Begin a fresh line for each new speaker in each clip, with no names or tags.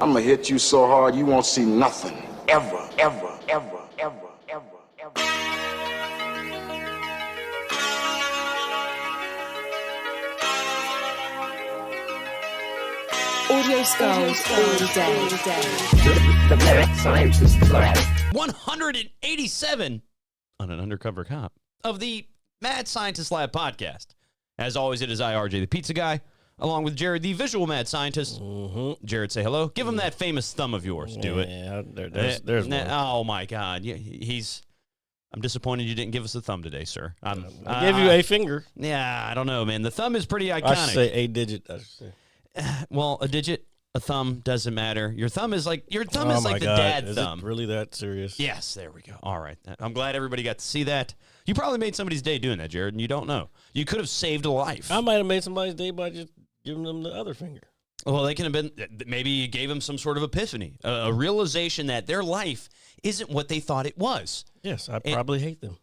I'm gonna hit you so hard you won't see nothing. Ever, ever, ever, ever, ever, ever.
Audio Skulls all day.
The lyric scientist lab.
187 on An Undercover Cop of the Mad Scientist Lab podcast. As always, it is I, RJ, the pizza guy, along with Jared, the visual mad scientist.
Mm-hmm.
Jared, say hello. Give him that famous thumb of yours. Do it.
Yeah, there's one.
Oh, my God. Yeah, I'm disappointed you didn't give us a thumb today, sir.
I gave you a finger.
Yeah, I don't know, man. The thumb is pretty iconic.
I should say a digit.
Well, a digit, a thumb, doesn't matter. Your thumb is like the
God.
dad
Is
thumb.
It really that serious?
Yes, there we go. All right. I'm glad everybody got to see that. You probably made somebody's day doing that, Jared, and you don't know. You could have saved a life.
I might have made somebody's day by just giving them the other finger.
Well, they can have been, maybe you gave them some sort of epiphany, a realization that their life isn't what they thought it was.
Yes, I probably hate them.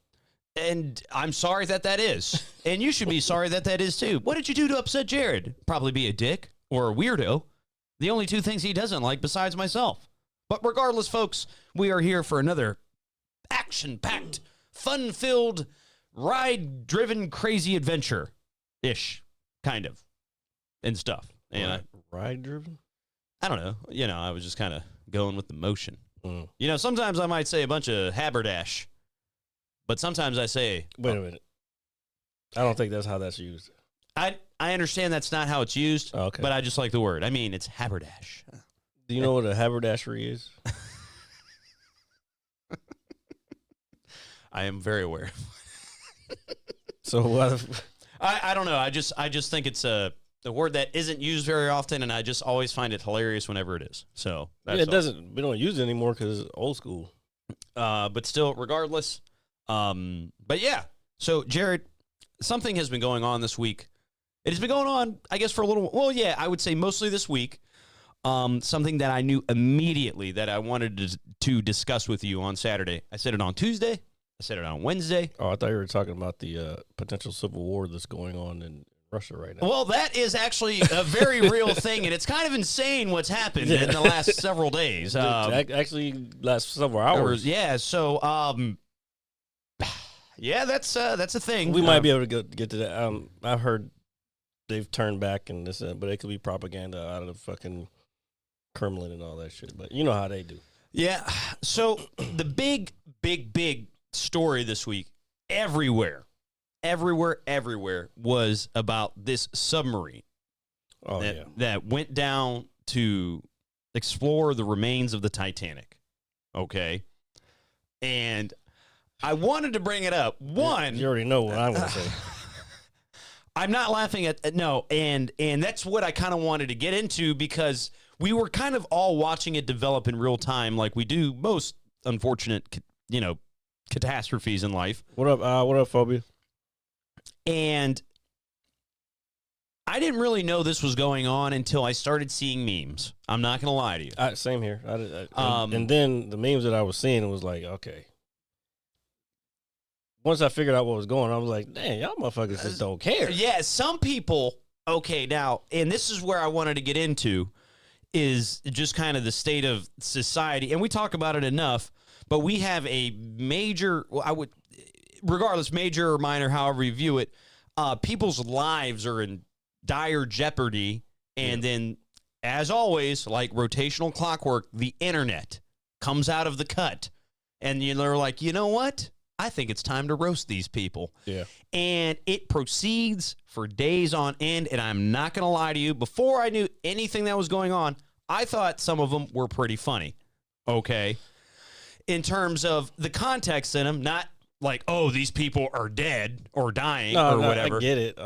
And I'm sorry that is. And you should be sorry that is too. What did you do to upset Jared? Probably be a dick or a weirdo. The only two things he doesn't like besides myself. But regardless, folks, we are here for another action-packed, fun-filled, ride-driven, crazy adventure-ish, kind of, and stuff. And
Ride-driven?
I don't know. I was just kind of going with the motion.
Mm.
Sometimes I might say a bunch of haberdash, but sometimes I say...
Wait a minute. I don't think that's how that's used.
I understand that's not how it's used,
Okay.
but I just like the word. I mean, it's haberdash.
Do you know what a haberdashery is?
I am very aware.
So what?
I don't know. I just think it's a word that isn't used very often, and I just always find it hilarious whenever it is. So that's
Yeah, it
all.
doesn't. We don't use it anymore because it's old school.
But still, regardless. But yeah. So Jared, something has been going on this week. It has been going on, I guess, for a little. Well, yeah, I would say mostly this week. Something that I knew immediately that I wanted to discuss with you on Saturday. I said it on Tuesday. I said it on Wednesday.
Oh, I thought you were talking about the potential civil war that's going on in Russia right now.
Well, that is actually a very real thing, and it's kind of insane what's happened in the last several days.
Actually, last several hours.
Yeah, so, yeah, that's a thing.
We might be able to get to that. I've heard they've turned back and this, but it could be propaganda out of the fucking Kremlin and all that shit. But you know how they do.
Yeah, so the big story this week, everywhere, was about this submarine that went down to explore the remains of the Titanic. Okay, and I wanted to bring it up. One,
you already know what I'm going to say.
I'm not laughing at no, and that's what I kind of wanted to get into because we were kind of all watching it develop in real time, like we do most unfortunate, catastrophes in life.
What up, Phobia?
And I didn't really know this was going on until I started seeing memes. I'm not going to lie to you.
Same here. And then the memes that I was seeing, it was like, okay. Once I figured out what was going on, I was like, dang, y'all motherfuckers just don't care.
Yeah, some people, okay, now, and this is where I wanted to get into, is just kind of the state of society. And we talk about it enough, but we have a major, regardless, major or minor, however you view it, people's lives are in dire jeopardy. And then, as always, like rotational clockwork, the internet comes out of the cut. And they're like, you know what? I think it's time to roast these people.
Yeah.
And it proceeds for days on end. And I'm not going to lie to you. Before I knew anything that was going on, I thought some of them were pretty funny. Okay. In terms of the context in them, not like, oh, these people are dead or dying or whatever.
I get it.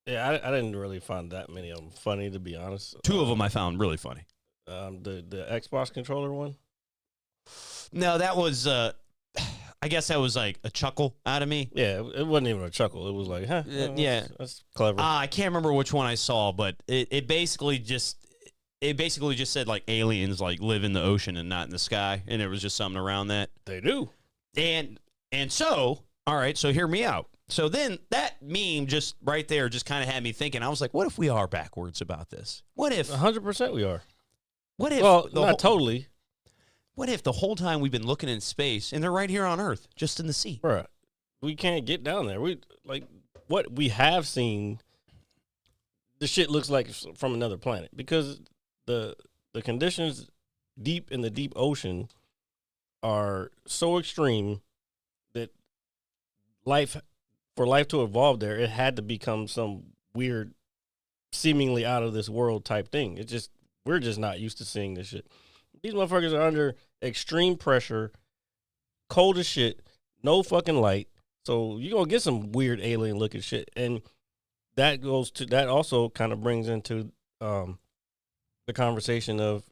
Yeah, I didn't really find that many of them funny, to be honest.
Two of them I found really funny.
The Xbox controller one?
No, that was, I guess that was like a chuckle out of me.
Yeah, it wasn't even a chuckle. It was like, huh?
Yeah.
That's clever.
I can't remember which one I saw, but it basically just said like aliens like live in the ocean and not in the sky, and there was just something around that.
They do.
And so, all right, so hear me out. So then that meme just right there just kind of had me thinking. I was like, what if we are backwards about this? What if
100% we are.
What if
Well, not totally.
What if the whole time we've been looking in space and they're right here on Earth, just in the sea?
Bruh, we can't get down there. We like what we have seen. The shit looks like from another planet because the conditions deep in the deep ocean are so extreme that for life to evolve there, it had to become some weird, seemingly out of this world type thing. We're just not used to seeing this shit. These motherfuckers are under extreme pressure, cold as shit, no fucking light. So you're gonna get some weird alien looking shit. And that also kind of brings into the conversation of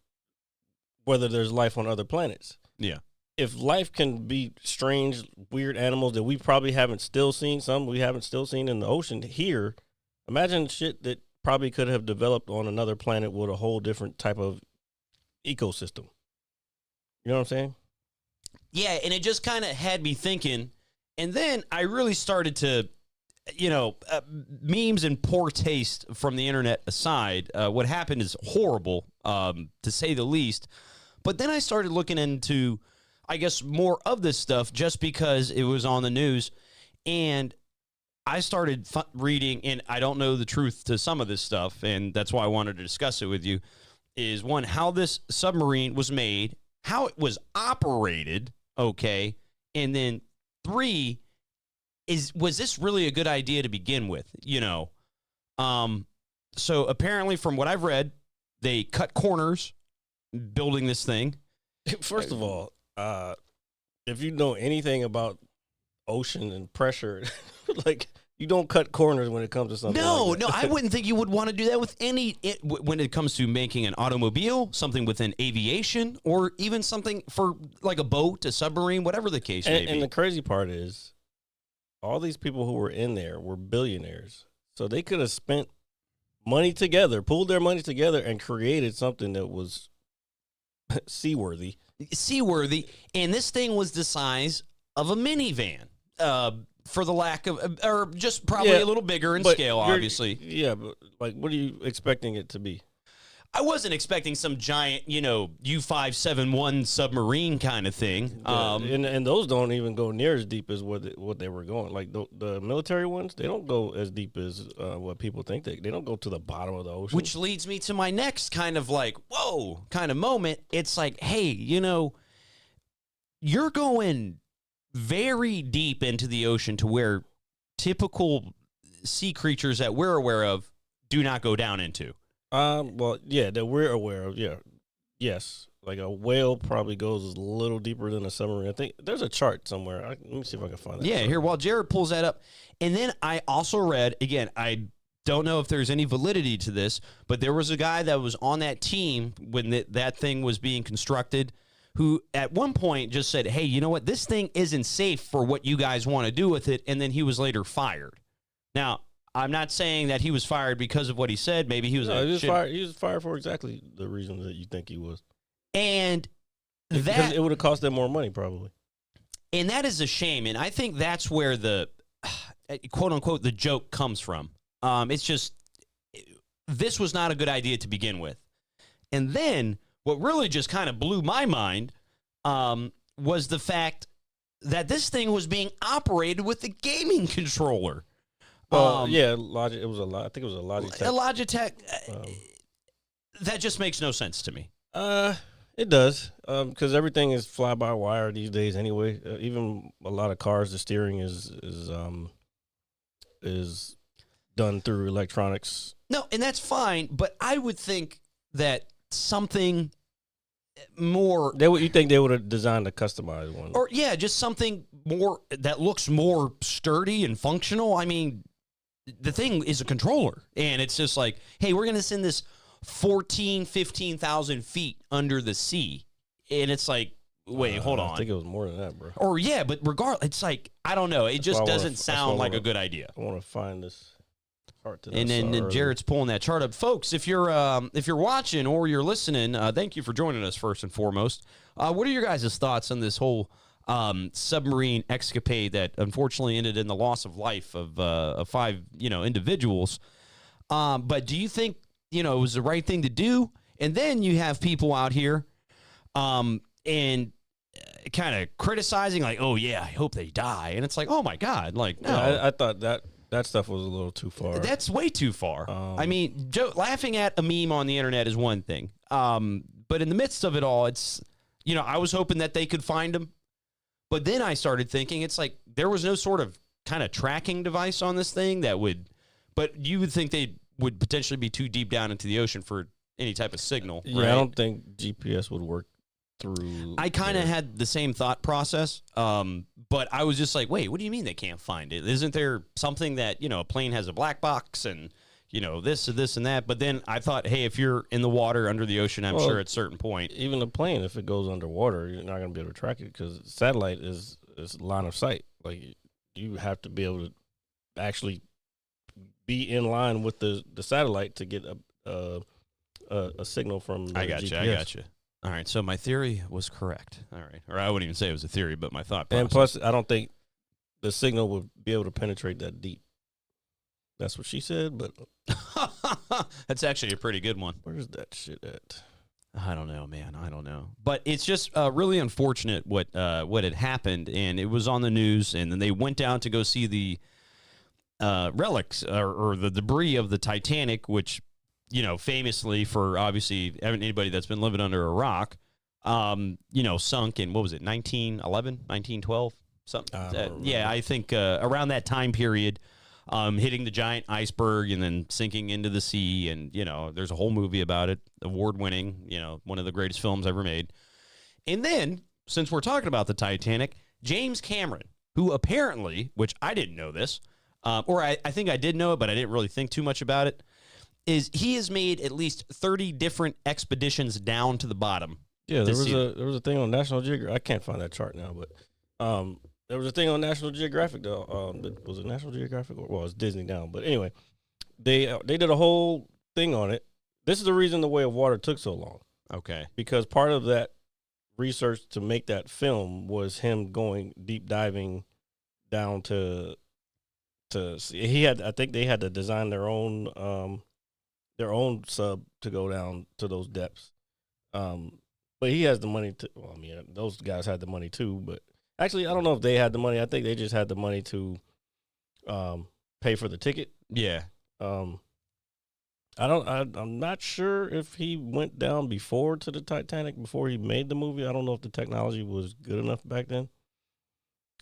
whether there's life on other planets.
Yeah.
If life can be strange, weird animals that we probably haven't still seen in the ocean here, imagine shit that probably could have developed on another planet with a whole different type of ecosystem. You know what I'm saying?
Yeah, and it just kind of had me thinking. And then I really started to, memes and poor taste from the internet aside, what happened is horrible, to say the least. But then I started looking into, I guess, more of this stuff just because it was on the news. And I started reading, and I don't know the truth to some of this stuff, and that's why I wanted to discuss it with you, is one, how this submarine was made, how it was operated, okay, and then 3, was this really a good idea to begin with, So apparently from what I've read, they cut corners building this thing.
First of all, if you know anything about ocean and pressure, like you don't cut corners when it comes to something.
No, I wouldn't think you would want to do that with when it comes to making an automobile, something within aviation, or even something for like a boat, a submarine, whatever the case may be.
And the crazy part is, all these people who were in there were billionaires, so they could have spent money together, pooled their money together, and created something that was seaworthy. And this thing was the size of a minivan, for the lack of, or just probably a little bigger in scale, obviously. Yeah, but like, what are you expecting it to be?
I wasn't expecting some giant, U-571 submarine kind of thing.
And those don't even go near as deep as what they were going. Like the military ones, they don't go as deep as what people think. They don't go to the bottom of the ocean.
Which leads me to my next kind of like, whoa, kind of moment. It's like, hey, you're going very deep into the ocean to where typical sea creatures that we're aware of do not go down into.
Well, yeah, that we're aware of. Yeah, yes. Like a whale probably goes a little deeper than a submarine. I think there's a chart somewhere. Let me see if I can find that.
Yeah, here, while Jared pulls that up. And then I also read, again, I don't know if there's any validity to this, but there was a guy that was on that team when that thing was being constructed who at one point just said, hey, you know what? This thing isn't safe for what you guys want to do with it. And then he was later fired. Now, I'm not saying that he was fired because of what he said. Maybe he was
fired. He was fired for exactly the reason that you think he was.
And
because it would have cost them more money, probably.
And that is a shame. And I think that's where the quote unquote the joke comes from. It's just this was not a good idea to begin with. And then what really just kind of blew my mind was the fact that this thing was being operated with a gaming controller.
Yeah, It was a lot. I think it was a Logitech.
A Logitech. That just makes no sense to me.
It does, because everything is fly by wire these days. Anyway, even a lot of cars, the steering is done through electronics.
No, and that's fine. But I would think that something more.
You think they would have designed a customized one?
Or yeah, just something more that looks more sturdy and functional. I mean, the thing is a controller, and it's just like, hey, we're going to send this 15,000 feet under the sea. And it's like, wait, hold on.
I think it was more than that, bro.
Or yeah, but regardless, it's like, I don't know. It just doesn't sound like a good idea.
I want to find this chart.
And then Jared's pulling that chart up. Folks, if you're watching or you're listening, thank you for joining us first and foremost. What are your guys' thoughts on this whole submarine escapade that unfortunately ended in the loss of life of 5 individuals. But do you think it was the right thing to do? And then you have people out here and kind of criticizing, like, oh yeah, I hope they die, and it's like, oh my god, like, no.
Yeah, I thought that stuff was a little too far.
That's way too far. I mean, laughing at a meme on the internet is one thing, but in the midst of it all, it's I was hoping that they could find him, but then I started thinking, it's like there was no sort of kind of tracking device on this thing that would, but you would think they would potentially be too deep down into the ocean for any type of signal.
Yeah,
right?
I don't think GPS would work through.
I kind of had the same thought process, but I was just like, wait, what do you mean they can't find it? Isn't there something that, a plane has a black box and, this and this and that? But then I thought, hey, if you're in the water under the ocean, I'm sure at a certain point.
Even a plane, if it goes underwater, you're not going to be able to track it because satellite is line of sight. Like, you have to be able to actually be in line with the satellite to get a signal from the GPS.
I got you. All right, so my theory was correct. All right, or I wouldn't even say it was a theory, but my thought process.
And plus, I don't think the signal would be able to penetrate that deep. That's what she said, but
that's actually a pretty good one.
Where's that shit at?
I don't know, man. I don't know. But it's just really unfortunate what had happened, and it was on the news, and then they went down to go see the relics or the debris of the Titanic, which, famously for obviously anybody that's been living under a rock, sunk in, what was it, 1911, 1912? Something. Yeah, I think around that time period, hitting the giant iceberg and then sinking into the sea. And, there's a whole movie about it, award-winning, one of the greatest films ever made. And then, since we're talking about the Titanic, James Cameron, who apparently, which I didn't know this, or I think I did know it, but I didn't really think too much about it, is he has made at least 30 different expeditions down to the bottom.
Yeah, there was a thing on National Geographic. I can't find that chart now, but there was a thing on National Geographic though. Was it National Geographic or it's Disney now? But anyway, they did a whole thing on it. This is the reason The Way of Water took so long. Okay, because part of that research to make that film was him going deep diving down to see. I think they had to design their own sub to go down to those depths. But he has the money to. Well, I mean, those guys had the money too. But actually, I don't know if they had the money. I think they just had the money to pay for the ticket.
Yeah.
I'm not sure if he went down before to the Titanic before he made the movie. I don't know if the technology was good enough back then.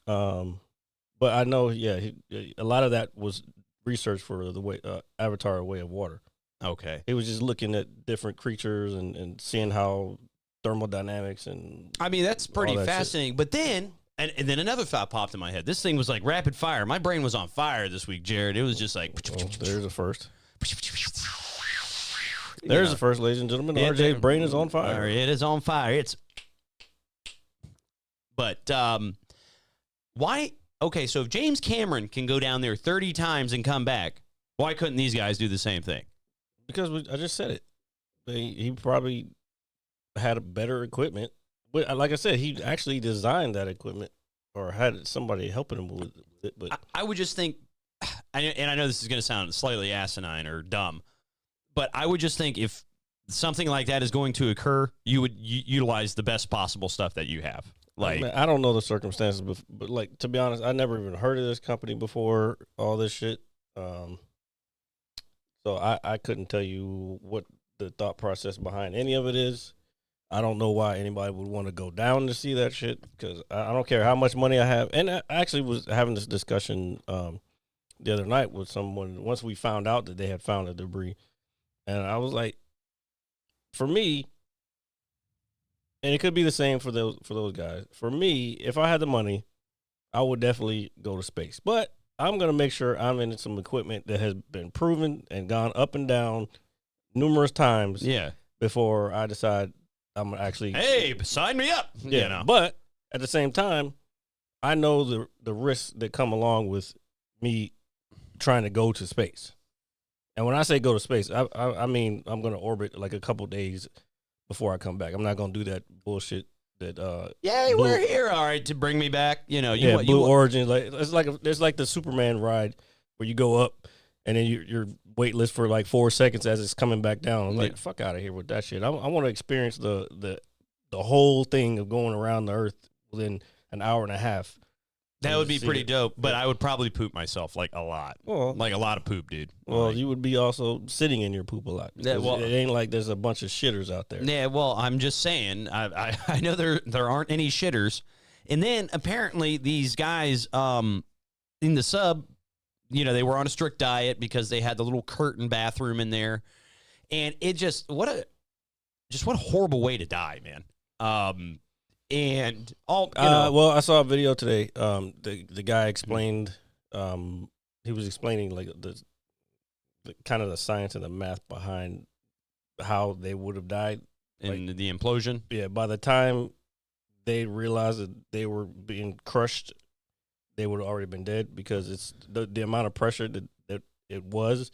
But I know, a lot of that was research for the way Avatar: Way of Water.
Okay.
It was just looking at different creatures and seeing how thermodynamics and.
I mean, that's pretty fascinating. But then, and then another thought popped in my head. This thing was like rapid fire. My brain was on fire this week, Jared. It was just like.
There's a first. There's the first, ladies and gentlemen. RJ's brain is on fire.
It is on fire. But why? Okay, so if James Cameron can go down there 30 times and come back, why couldn't these guys do the same thing?
Because I just said it. He probably had a better equipment. But like I said, he actually designed that equipment or had somebody helping him with it. But
I would just think, and I know this is going to sound slightly asinine or dumb, but I would just think if something like that is going to occur, you would utilize the best possible stuff that you have. Like,
I don't know the circumstances, but like, to be honest, I never even heard of this company before all this shit. So I couldn't tell you what the thought process behind any of it is. I don't know why anybody would want to go down to see that shit because I don't care how much money I have. And I actually was having this discussion the other night with someone once we found out that they had found the debris. And I was like, for me, and it could be the same for those guys. For me, if I had the money, I would definitely go to space. But I'm going to make sure I'm in some equipment that has been proven and gone up and down numerous times before I decide I'm going to actually...
Hey, sign me up!
Yeah, but at the same time, I know the risks that come along with me trying to go to space. And when I say go to space, I mean I'm going to orbit like a couple days before I come back. I'm not going to do that bullshit
Yay,
Blue-
we're here. All right, to bring me back. You know,
yeah,
you
Blue
want,
Origin. Like it's like the Superman ride where you go up and then you're weightless for like 4 seconds as it's coming back down. I'm like, fuck out of here with that shit. I want to experience the whole thing of going around the Earth within an hour and a half.
that would be
See
pretty
it.
dope. But I would probably poop myself like a lot.
Well,
Like a lot of poop, dude.
well,
Like,
you would be also sitting in your poop a lot.
Yeah, well-
it ain't like there's a bunch of shitters out there.
yeah. Well, I'm just saying. I know there aren't any shitters, and then apparently these guys in the sub, you know, they were on a strict diet because they had the little curtain bathroom in there, and it just what a horrible way to die, man. And all you know,
Well, I saw a video today. The guy explained. He was explaining like the kind of the science and the math behind how they would have died.
in the implosion.
Yeah, by the time they realized that they were being crushed, they would have already been dead because it's the amount of pressure that it was.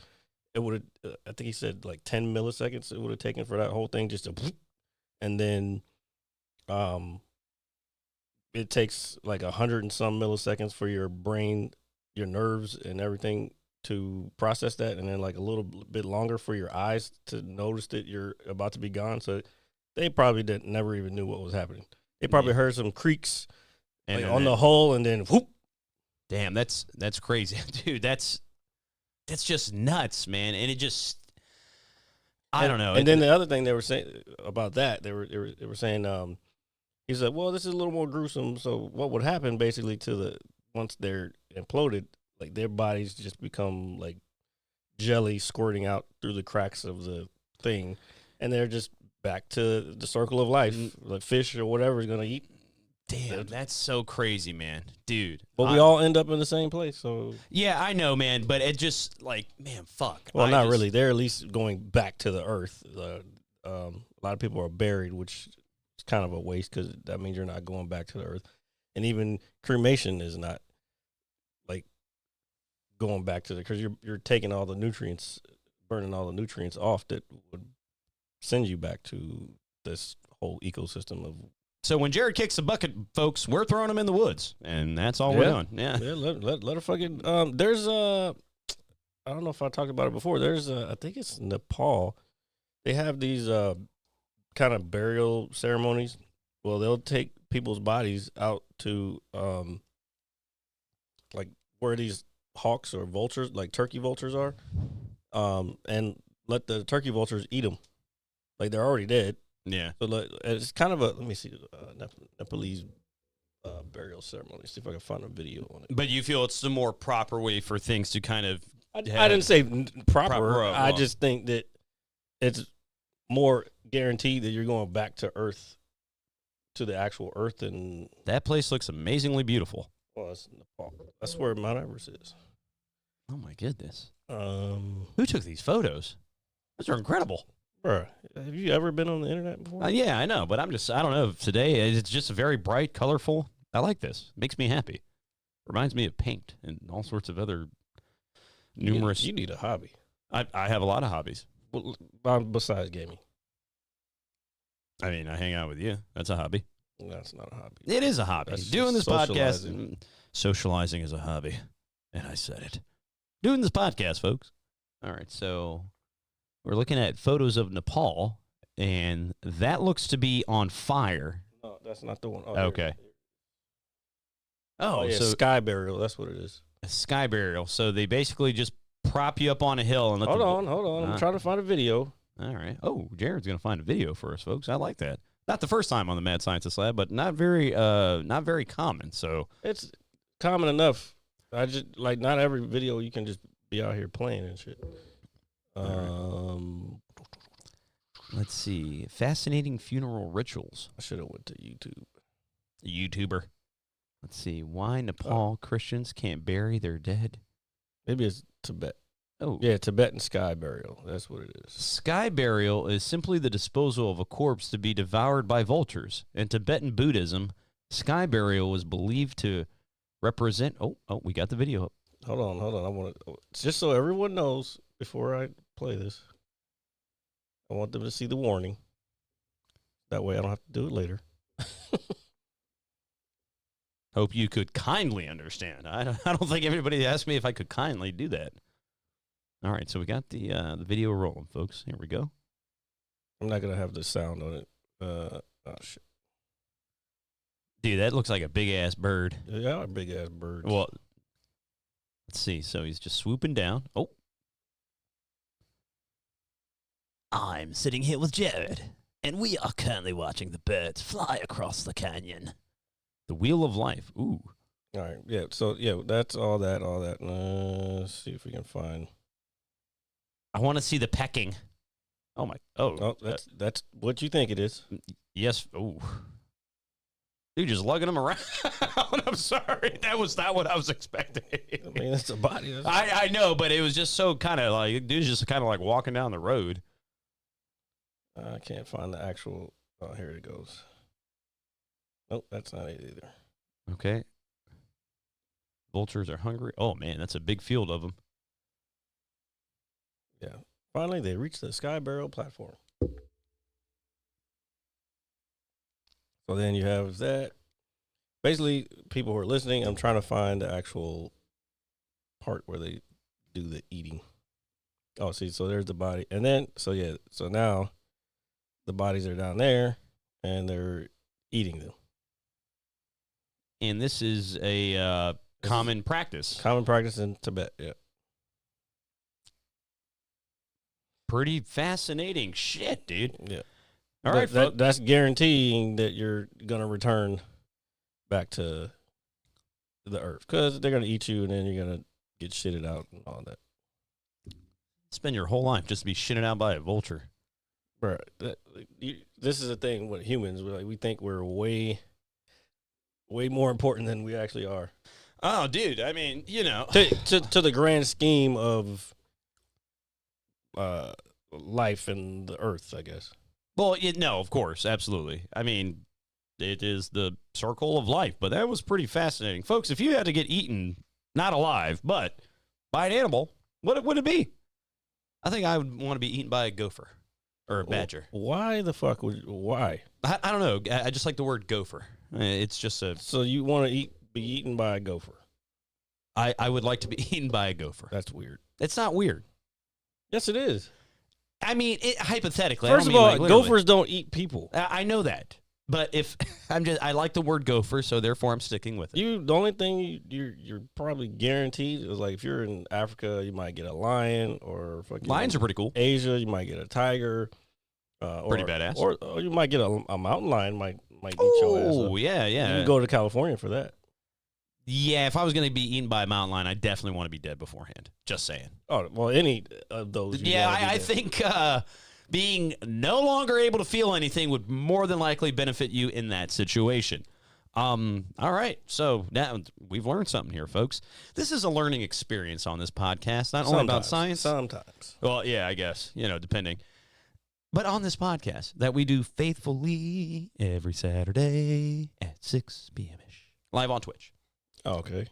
It would have. I think he said like 10 milliseconds. It would have taken for that whole thing just to, and then, it takes like 100 and some milliseconds for your brain, your nerves, and everything to process that, and then like a little bit longer for your eyes to notice that you're about to be gone. So they probably never even knew what was happening. They probably heard some creaks
And
like
then
on the hull, and then whoop.
Damn, that's crazy, dude. That's just nuts, man. And it just, I don't know.
And then the other thing they were saying about that, they were saying, he said, well, this is a little more gruesome. So what would happen basically once they're imploded, like their bodies just become like jelly squirting out through the cracks of the thing, and they're just back to the circle of life. Like fish or whatever is gonna eat.
damn, that's so crazy, man, dude.
But we all end up in the same place. So
Yeah, I know, man. But it just like, man, fuck.
well,
I
not
just-
really. They're at least going back to the earth. A lot of people are buried, which is kind of a waste because that means you're not going back to the earth. And even cremation is not like going back to because you're taking all the nutrients, burning all the nutrients off that would send you back to this whole ecosystem of.
So when Jared kicks the bucket, folks, we're throwing him in the woods, and that's all we're
Yeah.
doing. Yeah.
Yeah, let her fucking. There's I don't know if I talked about it before. There's I think it's Nepal. They have these kind of burial ceremonies. Well, they'll take people's bodies out to like where these hawks or vultures, like turkey vultures, are, and let the turkey vultures eat them. Like they're already dead.
Yeah.
So like, it's kind of a let me see Nepalese burial ceremony. See if I can find a video on it.
But you feel it's the more proper way for things to kind of.
I didn't say proper.
Proper,
I
well.
just think that it's more guaranteed that you're going back to Earth, to the actual Earth, and
That place looks amazingly beautiful.
well, it's Nepal. That's where Mount Everest is.
Oh my goodness.
Um,
Who took these photos? Those are incredible.
bruh, have you ever been on the internet before?
Yeah, I know, but I don't know. Today, it's just very bright, colorful. I like this. Makes me happy. Reminds me of paint and all sorts of other numerous.
You need a hobby.
I have a lot of hobbies.
Besides gaming.
I mean, I hang out with you. That's a hobby.
That's not a hobby.
It is a hobby.
That's
Doing this
just
podcast, socializing is a hobby. And I said it. Doing this podcast, folks. All right, so we're looking at photos of Nepal, and that looks to be on fire.
No, that's not the one. Oh,
Okay.
Oh, yeah,
so
sky burial. That's what it is.
a sky burial. So they basically just prop you up on a hill and let
Hold
the
on. I'm trying to find a video.
All right. Oh, Jared's gonna find a video for us, folks. I like that. Not the first time on the Mad Scientist Lab, but not very common. So
It's common enough. I just like not every video you can just be out here playing and shit.
let's see. Fascinating funeral rituals.
I should have went to YouTube.
A YouTuber. Let's see. Why Nepal Christians can't bury their dead.
Maybe it's Tibet.
Oh,
Yeah, Tibetan sky burial. That's what it is.
Sky burial is simply the disposal of a corpse to be devoured by vultures. In Tibetan Buddhism, sky burial was believed to represent. Oh, we got the video up.
Hold on. I want to just so everyone knows before I play this. I want them to see the warning. That way, I don't have to do it later.
Hope you could kindly understand. I don't think everybody asked me if I could kindly do that. All right, so we got the video rolling, folks. Here we go.
I'm not gonna have the sound on it. Oh shit.
Dude, that looks like a big ass bird.
Yeah, a big ass bird.
Well, let's see. So he's just swooping down. Oh. I'm sitting here with Jared, and we are currently watching the birds fly across the canyon. The Wheel of Life. Ooh.
All right. Yeah. So yeah, that's all that. Let's see if we can find.
I want to see the pecking. Oh my. Oh.
That's what you think it is.
Yes. Oh. Dude, just lugging them around. I'm sorry. That was not what I was expecting.
I mean, it's a body.
I know, but it was just so kind of like, dude's just kind of like walking down the road.
I can't find the actual. Oh, here it goes. Nope, that's not it either.
Okay. Vultures are hungry. Oh, man, that's a big field of them.
Yeah. Finally, they reached the Sky Barrel platform. So then you have that. Basically, people who are listening, I'm trying to find the actual part where they do the eating. Oh, see, so there's the body. And then, so now the bodies are down there, and they're eating them.
And this is a common practice.
Common practice in Tibet, yeah.
Pretty fascinating shit, dude.
Yeah.
All right,
that's guaranteeing that you're going to return back to the earth because they're going to eat you and then you're going to get shitted out and all that.
Spend your whole life just to be shitted out by a vulture.
Bro, this is the thing with humans. We think we're way more important than we actually are.
Oh, dude, I mean, you know.
To the grand scheme of life and the earth, I guess.
Well, no, of course, absolutely. I mean, it is the circle of life, but that was pretty fascinating. Folks, if you had to get eaten, not alive, but by an animal, what would it be? I think I would want to be eaten by a gopher or a badger.
Why the fuck why?
I don't know. I just like the word gopher. It's just a...
So you want to be eaten by a gopher?
I would like to be eaten by a gopher.
That's weird.
It's not weird.
Yes, it is.
I mean, hypothetically.
First of all, gophers don't eat people.
I know that, but if I like the word gopher, so therefore I'm sticking with it.
The only thing you're probably guaranteed is like if you're in Africa, you might get a lion or fucking
lions are pretty cool.
Asia, you might get a tiger,
pretty badass.
Or you might get a mountain lion might eat your ass.
Oh yeah.
You can go to California for that.
Yeah, if I was going to be eaten by a mountain lion, I definitely want to be dead beforehand. Just saying.
Oh, well, any of those.
Yeah, I think being no longer able to feel anything would more than likely benefit you in that situation. All right, so now we've learned something here, folks. This is a learning experience on this podcast, not only about science.
Sometimes.
Well, yeah, I guess, depending. But on this podcast that we do faithfully every Saturday at 6 p.m.-ish, live on Twitch.
Oh, okay.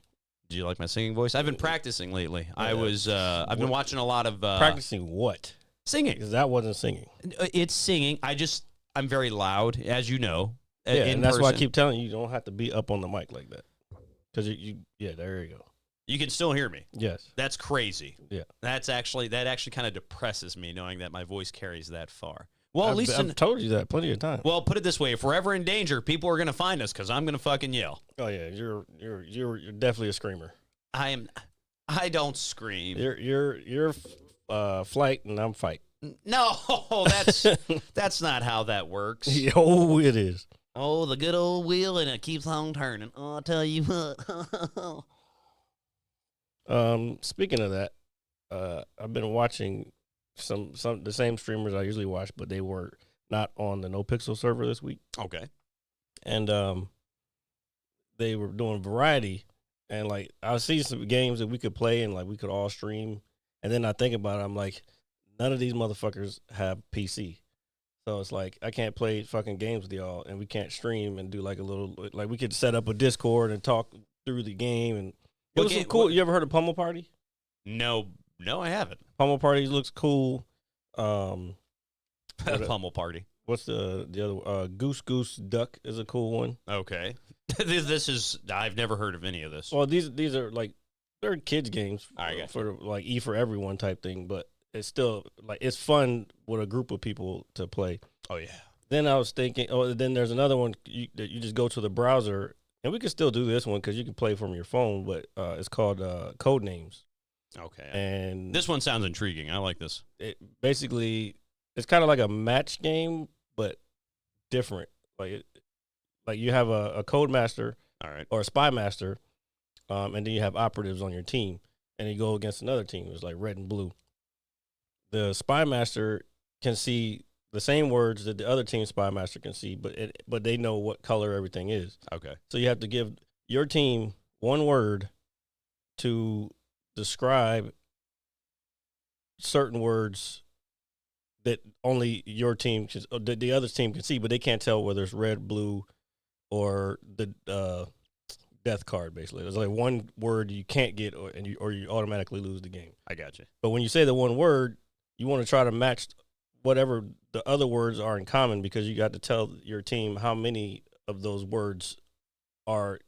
Do you like my singing voice? I've been practicing lately. I've been watching a lot of...
practicing what?
Singing.
Because that wasn't singing.
It's singing. I'm very loud, as you know.
Yeah, and that's why I keep telling you don't have to be up on the mic like that. Because there you go.
You can still hear me.
Yes.
That's crazy.
Yeah.
That actually kind of depresses me, knowing that my voice carries that far. Well, at least
I've told you that plenty of times.
Well, put it this way: if we're ever in danger, people are going to find us because I'm going to fucking yell.
Oh yeah, you're definitely a screamer.
I don't scream.
You're flight and I'm fight.
No, that's not how that works.
Oh, it is.
Oh, the good old wheel and it keeps on turning. Oh, I'll tell you what.
Speaking of that, I've been watching some the same streamers I usually watch, but they were not on the No Pixel server this week.
Okay.
And they were doing variety, and like I see some games that we could play and like we could all stream. And then I think about it, I'm like, none of these motherfuckers have PC. So it's like I can't play fucking games with y'all, and we can't stream and do like a little like we could set up a Discord and talk through the game. And it was cool. You ever heard of Pummel Party?
No, I haven't.
Pummel Party looks cool.
Pummel Party.
what's the other Goose Goose Duck is a cool one.
Okay. This is I've never heard of any of this.
Well, these are like they're kids games
I got
for like E for everyone type thing, but it's still like it's fun with a group of people to play.
Oh yeah.
Then I was thinking, then there's another one that you just go to the browser, and we can still do this one because you can play from your phone, but it's called Code Names.
Okay.
And
this one sounds intriguing. I like this.
it basically it's kind of like a match game, but different. Like you have a code master,
All right.
or a spy master, and then you have operatives on your team, and you go against another team. It's like red and blue. The spy master can see the same words that the other team spy master can see, but they know what color everything is.
Okay.
So you have to give your team one word to describe certain words that only your team, the other team can see, but they can't tell whether it's red, blue, or the death card. Basically, there's like one word you can't get, or you automatically lose the game.
I got you.
But when you say the one word, you want to try to match whatever the other words are in common, because you got to tell your team how many of those words are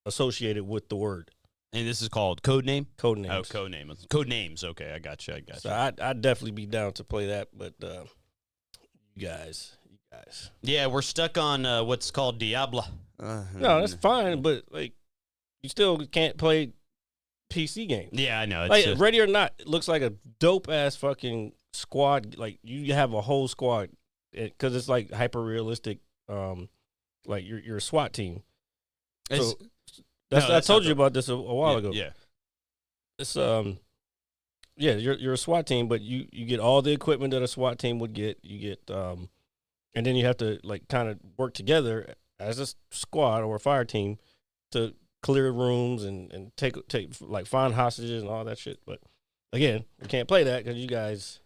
associated with the word.
And this is called Code Name?
Code Names.
Oh, Code Name. Code Names. Okay, I got you.
So I'd definitely be down to play that, but you guys.
Yeah, we're stuck on what's called Diablo.
No, that's fine, but like you still can't play PC games.
Yeah, I know. It's
Like Ready or Not, it looks like a dope ass fucking squad. Like you have a whole squad because it's like hyper realistic. Like you're a SWAT team. So I told you about this a while ago.
Yeah.
It's yeah, you're a SWAT team, but you get all the equipment that a SWAT team would get. You get and then you have to like kind of work together as a squad or a fire team to clear rooms and take like find hostages and all that shit. But again, we can't play that because you guys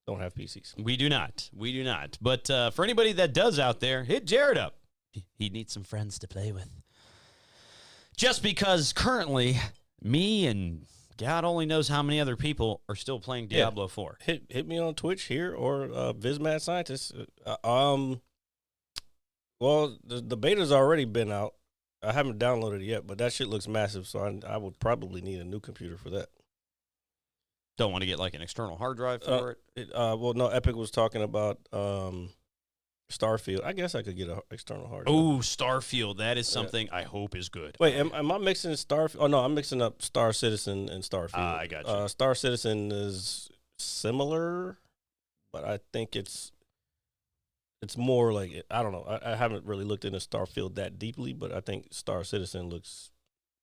don't have PCs.
We do not. But for anybody that does out there, hit Jared up. He needs some friends to play with. Just because currently me and God only knows how many other people are still playing Diablo 4.
Hit me on Twitch here or VizMad Scientist. Well, the beta's already been out. I haven't downloaded it yet, but that shit looks massive, so I would probably need a new computer for that.
Don't want to get like an external hard drive for it?
Well, no, Epic was talking about Starfield. I guess I could get an external hard drive.
Oh, Starfield. That is something I hope is good.
Wait, am I mixing Starfield? Oh, no, I'm mixing up Star Citizen and Starfield.
I got you.
Star Citizen is similar, but I think it's more like, I don't know. I haven't really looked into Starfield that deeply, but I think Star Citizen looks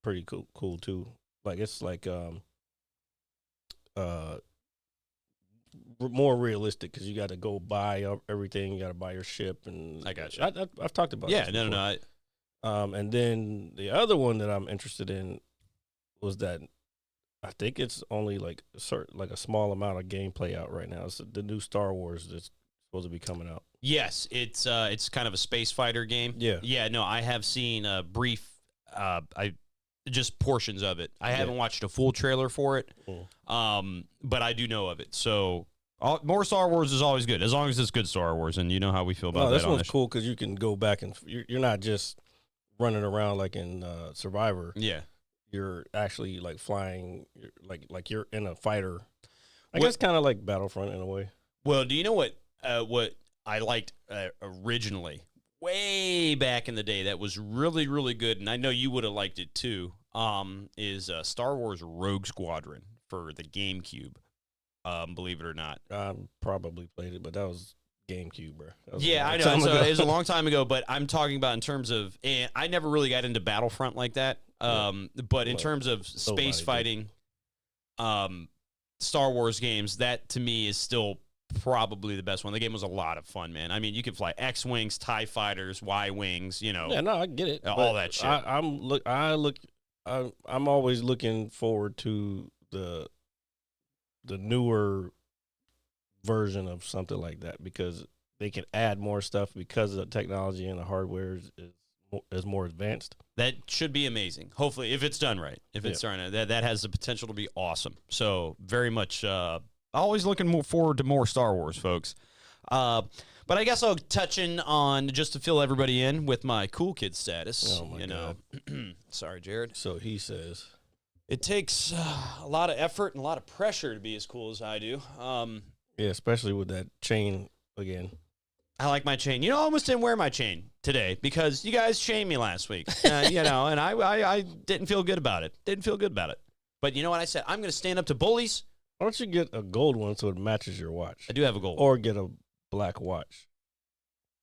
pretty cool too. Like it's like more realistic because you got to go buy everything. You got to buy your ship, and
I got you.
I've talked about
Yeah,
this
no.
before. And then the other one that I'm interested in was that I think it's only like a small amount of gameplay out right now. It's the new Star Wars that's supposed to be coming out.
Yes, it's kind of a space fighter game.
Yeah.
No, I have seen a brief, just portions of it. I haven't watched a full trailer for it, but I do know of it. So more Star Wars is always good, as long as it's good Star Wars, and you know how we feel about that.
This one's cool because you can go back and you're not just running around like in Survivor.
Yeah,
you're actually like flying, like you're in a fighter. I guess kind of like Battlefront in a way.
Well, do you know what I liked originally, way back in the day, that was really, really good, and I know you would have liked it too, is Star Wars Rogue Squadron for the GameCube, believe it or not.
I probably played it, but that was GameCube, bro.
Yeah, I know. It was a long time ago, but I'm talking about in terms of, and I never really got into Battlefront like that, but in terms of space fighting, Star Wars games, that to me is still probably the best one. The game was a lot of fun, man. I mean, you could fly X-Wings, TIE Fighters, Y-Wings, you know.
Yeah, no, I get it.
All that shit.
I'm always looking forward to the newer version of something like that because they can add more stuff because the technology and the hardware is more advanced.
That should be amazing. Hopefully, if it's done right. If it's done right, that has the potential to be awesome. So very much always looking forward to more Star Wars, folks. But I guess I'll touch in on, just to fill everybody in with my cool kid status.
Oh, my God.
Sorry, Jared.
So he says.
It takes a lot of effort and a lot of pressure to be as cool as I do.
Yeah, especially with that chain again.
I like my chain. You know, I almost didn't wear my chain today because you guys shamed me last week. You know, and I didn't feel good about it. But you know what I said? I'm going to stand up to bullies.
Why don't you get a gold one so it matches your watch?
I do have a gold.
Or get a black watch.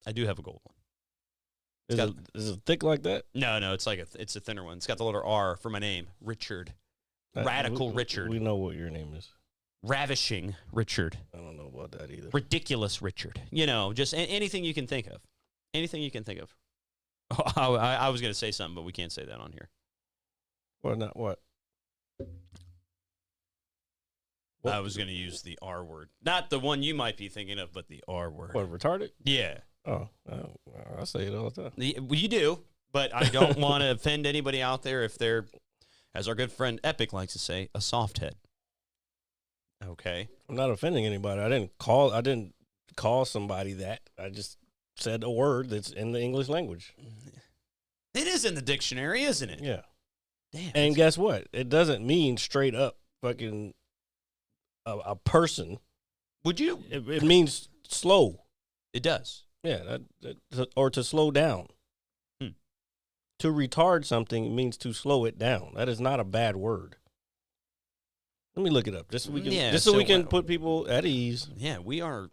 I do have a gold one.
Is it thick like that?
No, it's it's a thinner one. It's got the letter R for my name, Richard. Radical Richard.
We know what your name is.
Ravishing Richard.
I don't know about that either.
Ridiculous Richard. You know, just anything you can think of. Anything you can think of. Oh, I was going to say something, but we can't say that on here.
What? Not what?
I was going to use the R word. Not the one you might be thinking of, but the R word.
What, retarded?
Yeah.
Oh, I say it all the time.
You do, but I don't want to offend anybody out there if they're, as our good friend Epic likes to say, a soft head. Okay.
I'm not offending anybody. I didn't call somebody that. I just said a word that's in the English language.
It is in the dictionary, isn't it?
Yeah.
Damn.
And guess what? It doesn't mean straight up fucking a person.
Would you?
It means slow.
It does.
Yeah, or to slow down. To retard something means to slow it down. That is not a bad word. Let me look it up just so we can put people at ease.
Yeah, we are.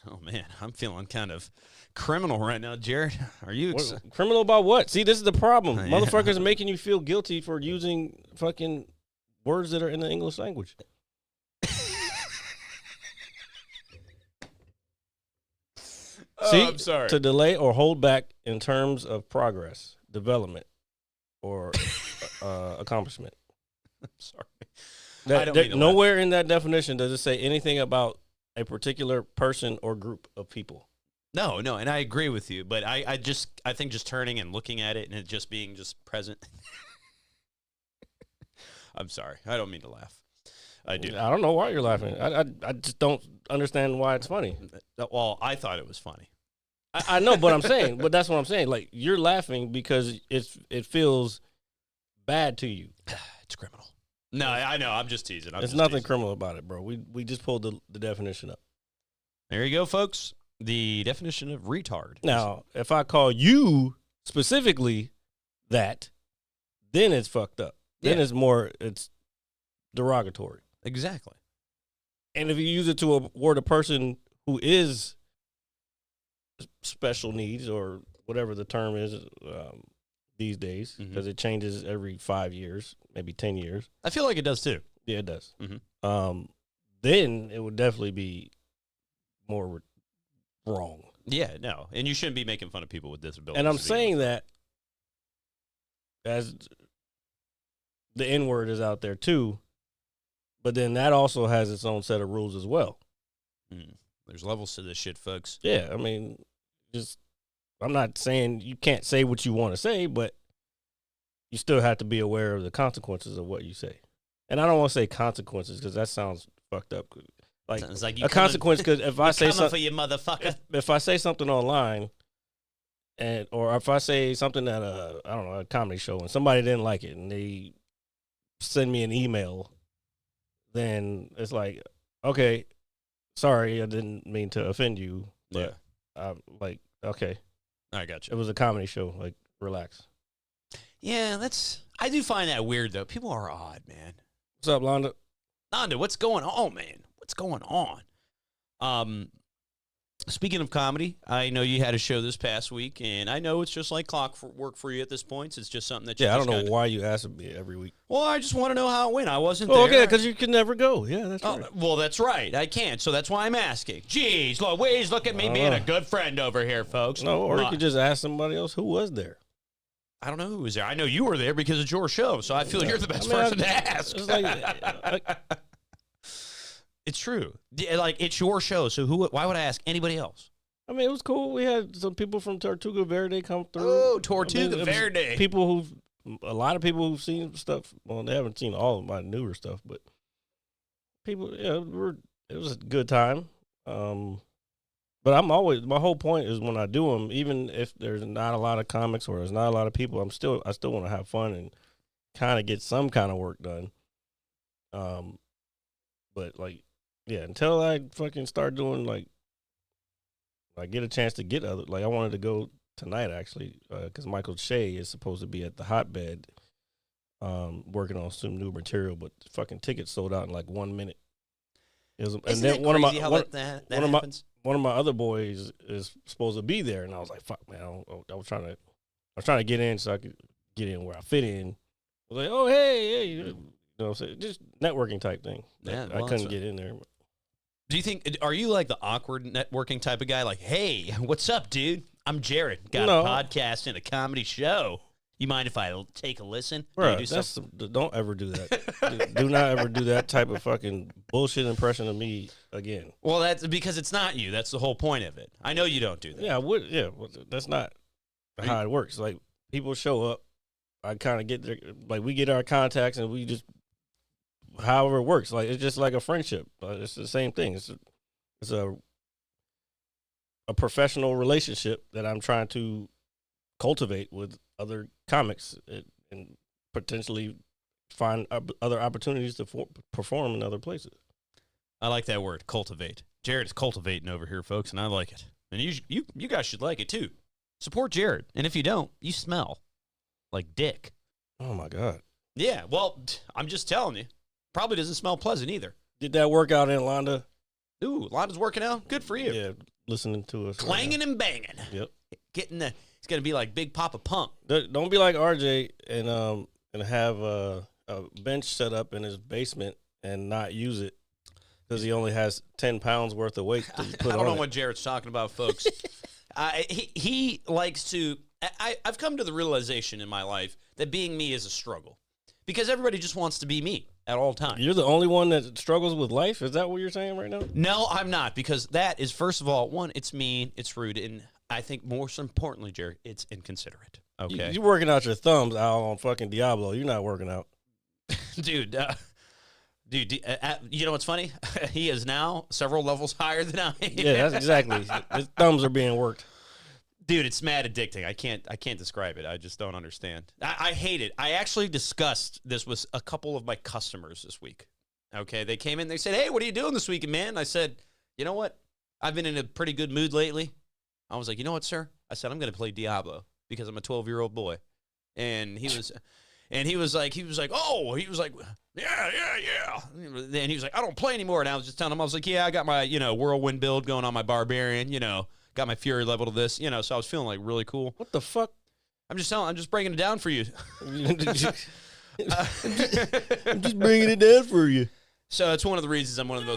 Oh man, I'm feeling kind of criminal right now, Jared. Are you
criminal about what? See, this is the problem.
Yeah.
Motherfuckers are making you feel guilty for using fucking words that are in the English language. See,
I'm sorry.
To delay or hold back in terms of progress, development, or accomplishment.
I'm sorry. I don't mean to
nowhere in that definition does it say anything about a particular person or group of people.
No, and I agree with you, but I think just turning and looking at it and it just being just present. I'm sorry. I don't mean to laugh. I do.
I don't know why you're laughing. I just don't understand why it's funny.
Well, I thought it was funny.
I know, but that's what I'm saying. Like, you're laughing because it feels bad to you.
It's criminal. No, I know. I'm just teasing.
There's nothing criminal about it, bro. We just pulled the definition up.
There you go, folks. The definition of retard.
Now, if I call you specifically that, then it's fucked up. Then it's derogatory.
Exactly.
And if you use it to award a person who is special needs or whatever the term is these days, because it changes every 5 years, maybe 10 years.
I feel like it does too.
Yeah, it does.
Mm-hmm.
Then it would definitely be more wrong.
Yeah, no. And you shouldn't be making fun of people with disabilities.
And I'm saying that as the N-word is out there too, but then that also has its own set of rules as well.
There's levels to this shit, folks.
Yeah, I mean, I'm not saying you can't say what you want to say, but you still have to be aware of the consequences of what you say. And I don't want to say consequences because that sounds fucked up. Like a consequence, because if I say something
for you, motherfucker.
If I say something online, or if I say something at a comedy show and somebody didn't like it and they send me an email, then it's like, okay, sorry, I didn't mean to offend you, but I'm like, okay,
I got you.
It was a comedy show, like, relax.
Yeah, I do find that weird though. People are odd, man.
What's up, Londa?
Londa, what's going on, man? What's going on? Speaking of comedy, I know you had a show this past week, and I know it's just like clockwork for you at this point. It's just something that you
I don't know why you ask me every week.
Well, I just want to know how it went. I wasn't there.
Okay, because you can never go. Yeah, that's right.
Well, that's right. I can't, so that's why I'm asking. Jeez, look at me being a good friend over here, folks.
No, or you could just ask somebody else who was there.
I don't know who was there. I know you were there because it's your show, so I feel you're the best person to ask.
It's like,
it's true. Like, it's your show, so why would I ask anybody else?
I mean, it was cool. We had some people from Tortuga Verde come through.
Oh, Tortuga Verde.
A lot of people who've seen stuff. Well, they haven't seen all of my newer stuff, but people, it was a good time. But my whole point is when I do them, even if there's not a lot of comics or there's not a lot of people, I still want to have fun and kind of get some kind of work done. But like, yeah, until I fucking start doing like get a chance to get other, like I wanted to go tonight actually, because Michael Shea is supposed to be at the Hotbed, working on some new material, but fucking tickets sold out in like 1 minute.
Isn't that crazy how that happens?
One of my other boys is supposed to be there, and I was like, "Fuck, man!" I was trying to get in so I could get in where I fit in. I was like, "Oh, hey," you know what I'm saying? Just networking type thing.
Yeah,
I couldn't get in there.
Do you think, are you like the awkward networking type of guy? Like, hey, what's up, dude? I'm Jared. Got a podcast and a comedy show. You mind if I take a listen?
Bro, don't ever do that. Do not ever do that type of fucking bullshit impression of me again.
Well, that's because it's not you. That's the whole point of it. I know you don't do that.
Yeah, I would. Yeah, well, that's not how it works. Like, people show up. I kind of get there. Like, we get our contacts and we just, however it works. Like, it's just like a friendship. It's the same thing. It's a professional relationship that I'm trying to cultivate with other comics and potentially find other opportunities to perform in other places.
I like that word, cultivate. Jared is cultivating over here, folks, and I like it. And you guys should like it too. Support Jared, and if you don't, you smell like dick.
Oh my God.
Yeah, well, I'm just telling you, probably doesn't smell pleasant either.
Did that work out in Londa?
Ooh, Londa's working out. Good for you.
Yeah, listening to us,
clanging and banging.
Yep,
It's gonna be like Big Papa Pump.
Don't be like RJ and have a bench set up in his basement and not use it because he only has 10 pounds worth of weight to put on.
I don't know what Jared's talking about, folks. He likes to. I've come to the realization in my life that being me is a struggle because everybody just wants to be me at all times.
You're the only one that struggles with life? Is that what you're saying right now?
No, I'm not, because that is, first of all, one, it's mean, it's rude, and I think more importantly, Jared, it's inconsiderate. Okay,
you're working out your thumbs out on fucking Diablo. You're not working out,
dude. You know what's funny? He is now several levels higher than I am.
Yeah, that's exactly. His thumbs are being worked.
Dude, it's mad addicting. I can't describe it. I just don't understand. I hate it. I actually discussed this with a couple of my customers this week. Okay, they came in, they said, "Hey, what are you doing this weekend, man?" And I said, "You know what? I've been in a pretty good mood lately." I was like, "You know what, sir?" I said, "I'm going to play Diablo because I'm a 12-year-old boy." And he was like, "Oh," he was like, yeah. And he was like, "I don't play anymore." And I was just telling him, I was like, "Yeah, I got my, whirlwind build going on my barbarian, got my fury level to this, so I was feeling like really cool."
What the fuck?
I'm just breaking it down for you.
I'm just bringing it down for you.
So it's one of the reasons I'm one of the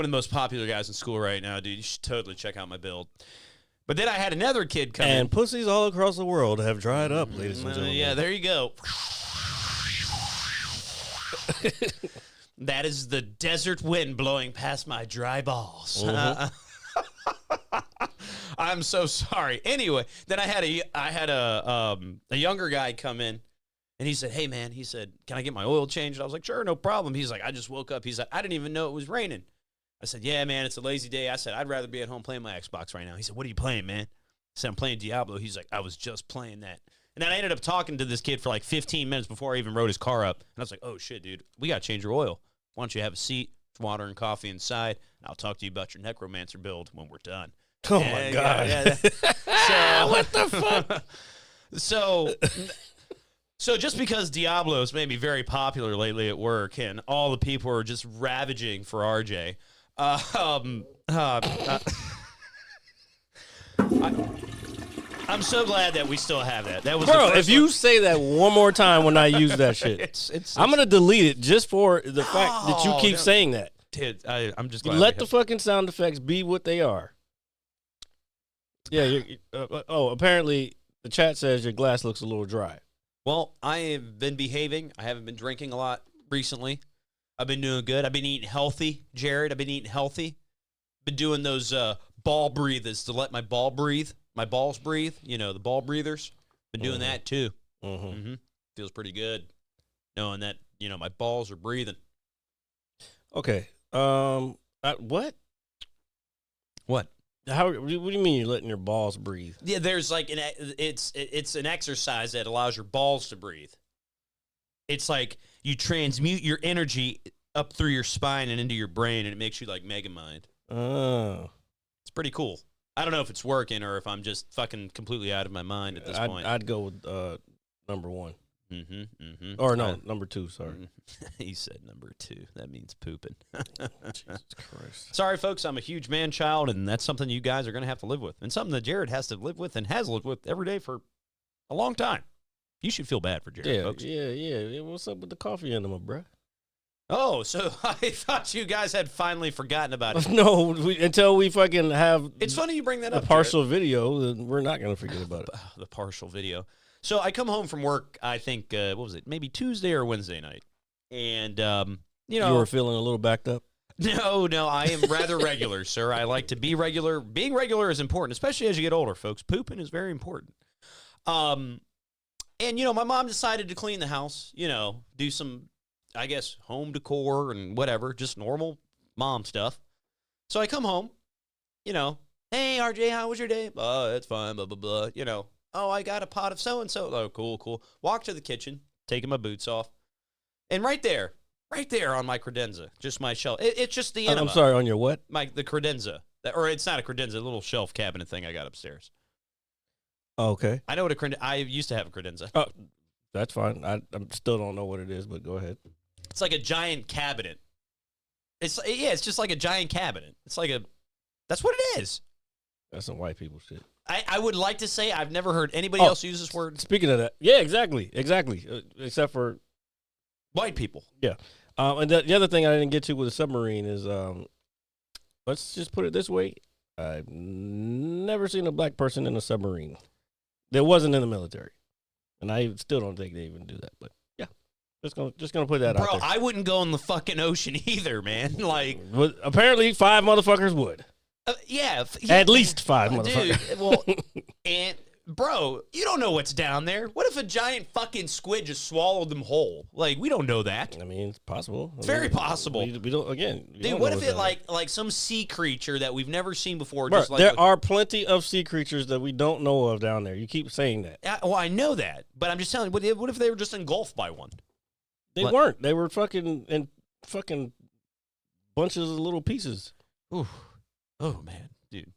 most popular guys in school right now, dude. You should totally check out my build. But then I had another kid come in.
And pussies all across the world have dried up, ladies and gentlemen.
Yeah, there you go. That is the desert wind blowing past my dry balls. Mm-hmm. I'm so sorry. Anyway, then I had a younger guy come in, and he said, "Hey, man," he said, "can I get my oil changed?" I was like, "Sure, no problem." He's like, "I just woke up." He's like, "I didn't even know it was raining." I said, "Yeah, man, it's a lazy day." I said, "I'd rather be at home playing my Xbox right now." He said, "What are you playing, man?" I said, "I'm playing Diablo." He's like, "I was just playing that." And then I ended up talking to this kid for like 15 minutes before I even wrote his car up. And I was like, "Oh, shit, dude, we got to change your oil. Why don't you have a seat, water and coffee inside, and I'll talk to you about your necromancer build when we're done."
Oh, my God.
Yeah. So,
what the fuck?
So just because Diablo's made me very popular lately at work and all the people are just ravaging for RJ, I'm so glad that we still have that. That was
Bro, if you say that one more time when I use that shit, I'm going to delete it just for the fact that you keep saying that.
Dude, I'm just glad.
Let the fucking sound effects be what they are. Yeah. Apparently the chat says your glass looks a little dry.
Well, I have been behaving. I haven't been drinking a lot recently. I've been doing good. I've been eating healthy, Jared. I've been eating healthy. Been doing those ball breathers to let my balls breathe. The ball breathers. Been doing that too. Mm-hmm. Feels pretty good knowing that, my balls are breathing.
Okay. What?
What?
What do you mean you're letting your balls breathe?
Yeah, there's like it's an exercise that allows your balls to breathe. It's like you transmute your energy up through your spine and into your brain, and it makes you like Megamind.
Oh.
It's pretty cool. I don't know if it's working or if I'm just fucking completely out of my mind at this point.
I'd go with number 1.
Mm-hmm, mm-hmm.
Or no, number 2, sorry.
He said number 2. That means pooping.
Jesus Christ.
Sorry, folks. I'm a huge man child, and that's something you guys are going to have to live with. And something that Jared has to live with and has lived with every day for a long time. You should feel bad for Jared, folks.
Yeah. What's up with the coffee enema, bruh?
Oh, so I thought you guys had finally forgotten about it.
No, until we fucking have
It's funny you bring that
a
up,
partial video, then we're not going to forget about it.
The partial video. So I come home from work, I think, what was it, maybe Tuesday or Wednesday night. And, you know.
You were feeling a little backed up?
No, I am rather regular, sir. I like to be regular. Being regular is important, especially as you get older, folks. Pooping is very important. And, you know, my mom decided to clean the house, you know, do some, I guess, home decor and whatever, just normal mom stuff. So I come home, you know, hey, RJ, how was your day? Oh, it's fine, blah, blah, blah, you know. Oh, I got a pot of so-and-so. Oh, cool. Walk to the kitchen, taking my boots off. And right there on my credenza, just my shelf. It's just the enema.
I'm sorry, on your what?
The credenza. Or it's not a credenza, a little shelf cabinet thing I got upstairs.
Oh, okay.
I know what a credenza. I used to have a credenza.
Oh, that's fine. I still don't know what it is, but go ahead.
It's like a giant cabinet. It's just like a giant cabinet. It's like that's what it is.
That's some white people shit.
I would like to say I've never heard anybody else use this word.
Speaking of that, yeah, exactly. Except for
White people.
Yeah. And the other thing I didn't get to with the submarine is, let's just put it this way. I've never seen a black person in a submarine that wasn't in the military. And I still don't think they even do that. But, yeah, just gonna put that out there.
Bro, I wouldn't go in the fucking ocean either, man. Like,
But apparently 5 motherfuckers would.
yeah.
At least 5 motherfuckers.
Dude, well, and... Bro, you don't know what's down there. What if a giant fucking squid just swallowed them whole? Like, we don't know that.
I mean, it's possible.
It's very possible.
We don't, again.
Dude, what if it like some sea creature that we've never seen before?
Bro,
just like
there are plenty of sea creatures that we don't know of down there. You keep saying that.
Well, I know that, but I'm just telling you, what if they were just engulfed by one?
They weren't. They were fucking in fucking bunches of little pieces.
Ooh. Oh, man. Dude.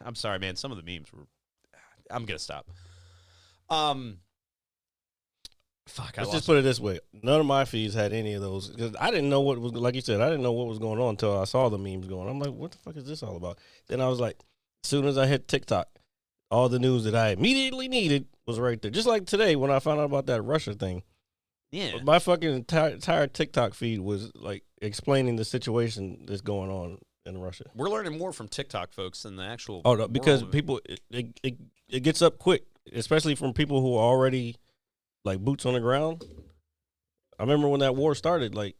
I'm sorry, man. Some of the memes were... I'm gonna stop.
Let's just put it this way: none of my feeds had any of those because I didn't know what was, like you said, I didn't know what was going on until I saw the memes going. I'm like, what the fuck is this all about? Then I was like, as soon as I hit TikTok, all the news that I immediately needed was right there. Just like today when I found out about that Russia thing.
Yeah,
my fucking entire TikTok feed was like explaining the situation that's going on in Russia.
We're learning more from TikTok folks than the actual.
Oh no, because
world.
people it gets up quick, especially from people who are already like boots on the ground. I remember when that war started, like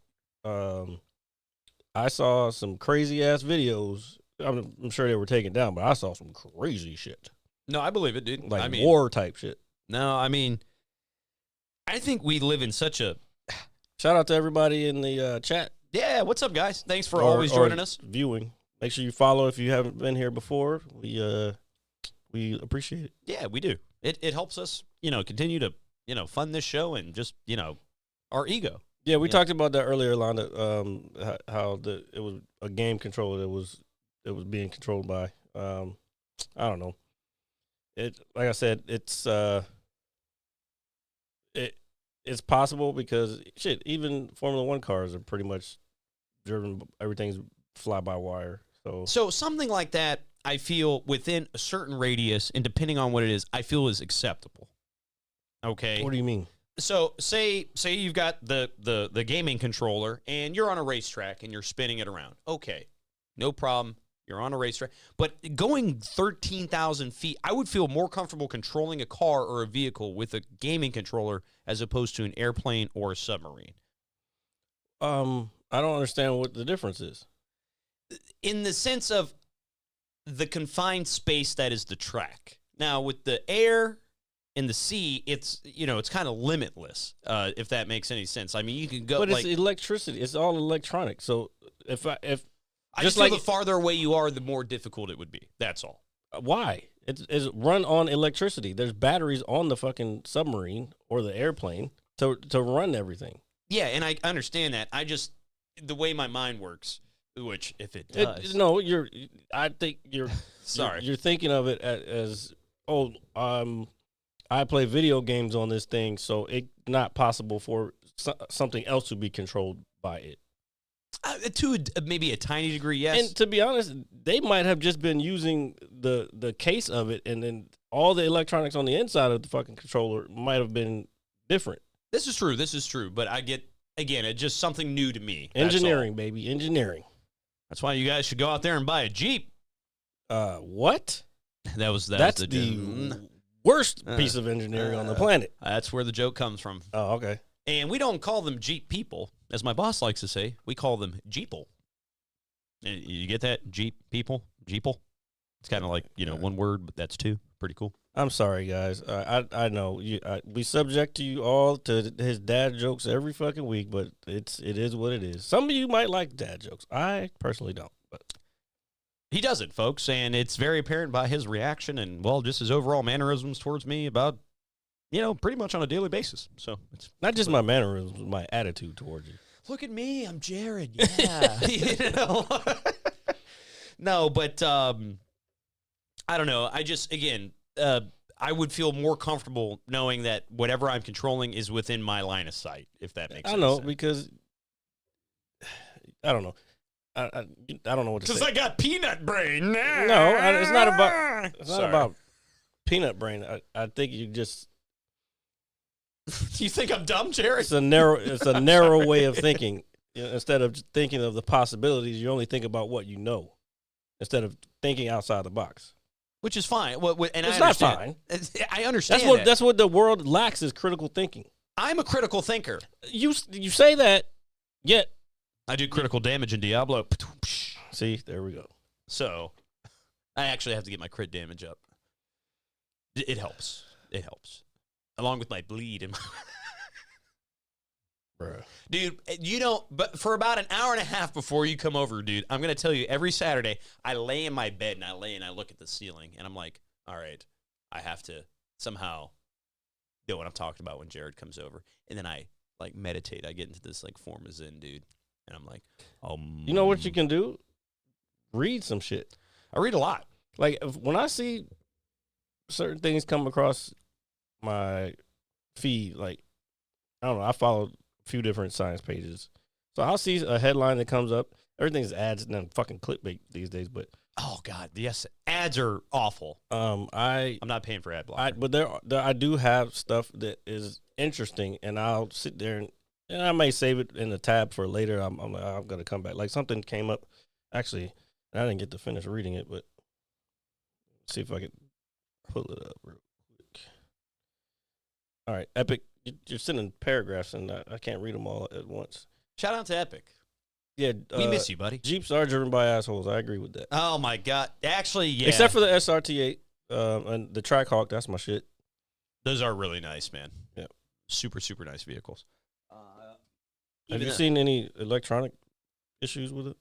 I saw some crazy ass videos. I'm sure they were taken down, but I saw some crazy shit.
No, I believe it, dude.
Like
I mean,
war type shit.
No, I mean, I think we live in such a.
Shout out to everybody in the chat.
Yeah, what's up, guys? Thanks for always joining us.
Viewing. Make sure you follow if you haven't been here before. We appreciate it.
Yeah, we do. It helps us, continue to, fund this show and just, our ego.
Yeah, we talked about that earlier, Londa. How it was a game controller that was being controlled by. I don't know. It, like I said, it's possible because shit, even Formula One cars are pretty much driven. Everything's fly by wire. So
something like that, I feel within a certain radius, and depending on what it is, I feel is acceptable. Okay.
What do you mean?
So say you've got the gaming controller and you're on a racetrack and you're spinning it around. Okay, no problem. You're on a racetrack. But going 13,000 feet, I would feel more comfortable controlling a car or a vehicle with a gaming controller as opposed to an airplane or a submarine.
I don't understand what the difference is.
In the sense of the confined space that is the track. Now, with the air and the sea, it's kind of limitless, if that makes any sense. I mean, you can go.
But it's electricity. It's all electronic. So if
I just feel the farther away you are, the more difficult it would be. That's all.
Why? It's run on electricity. There's batteries on the fucking submarine or the airplane to run everything.
Yeah, and I understand that. The way my mind works, which if it does.
I think you're
sorry.
You're thinking of it as I play video games on this thing, so it's not possible for something else to be controlled by it.
To maybe a tiny degree, yes.
And to be honest, they might have just been using the case of it, and then all the electronics on the inside of the fucking controller might have been different.
This is true. But I get, again, it's just something new to me.
Engineering, baby, engineering.
That's why you guys should go out there and buy a Jeep.
What?
That's
the worst piece of engineering on the planet.
That's where the joke comes from.
Oh, okay.
And we don't call them Jeep people, as my boss likes to say. We call them Jeeple. You get that? Jeep people? Jeeple? It's kind of like, one word, but that's two. Pretty cool.
I'm sorry, guys. I know we subject to you all to his dad jokes every fucking week, but it is what it is. Some of you might like dad jokes. I personally don't. But
he doesn't, folks, and it's very apparent by his reaction and, well, just his overall mannerisms towards me about, pretty much on a daily basis. So it's
not just my mannerisms, my attitude towards you.
Look at me, I'm Jared. Yeah. No, but I don't know. I just, again, I would feel more comfortable knowing that whatever I'm controlling is within my line of sight, if that makes sense.
I know, because I don't know. I don't know what to say.
Because I got peanut brain.
No, it's not about peanut brain. I think you just.
You think I'm dumb, Jared?
It's a narrow way of thinking. Instead of thinking of the possibilities, you only think about what you know, instead of thinking outside the box.
Which is fine. And
it's not fine.
I understand.
That's what the world lacks is critical thinking.
I'm a critical thinker.
You say that, yet
I do critical damage in Diablo.
See, there we go.
So I actually have to get my crit damage up. It helps. It helps. Along with my bleed and
Bruh.
Dude, but for about an hour and a half before you come over, dude, I'm going to tell you, every Saturday, I lay in my bed and I look at the ceiling, and I'm like, all right, I have to somehow do what I'm talking about when Jared comes over. And then I, meditate. I get into this, form of Zen, dude. And I'm like,
you know what you can do? Read some shit.
I read a lot.
When I see certain things come across my feed, I don't know, I follow a few different science pages. So I'll see a headline that comes up. Everything's ads and then fucking clickbait these days, but
oh god, yes, ads are awful. I'm not paying for ad blocker.
But I do have stuff that is interesting, and I'll sit there and I may save it in the tab for later. I'm gonna come back. Something came up actually, and I didn't get to finish reading it, but see if I can pull it up real quick. All right, Epic, you're sending paragraphs, and I can't read them all at once.
Shout out to Epic.
Yeah,
we miss you, buddy.
Jeeps are driven by assholes. I agree with that.
Oh my god, actually, yeah.
Except for the SRT8 and the Trackhawk, that's my shit.
Those are really nice, man.
Yeah,
super super nice vehicles.
Have you seen any electronic issues with it?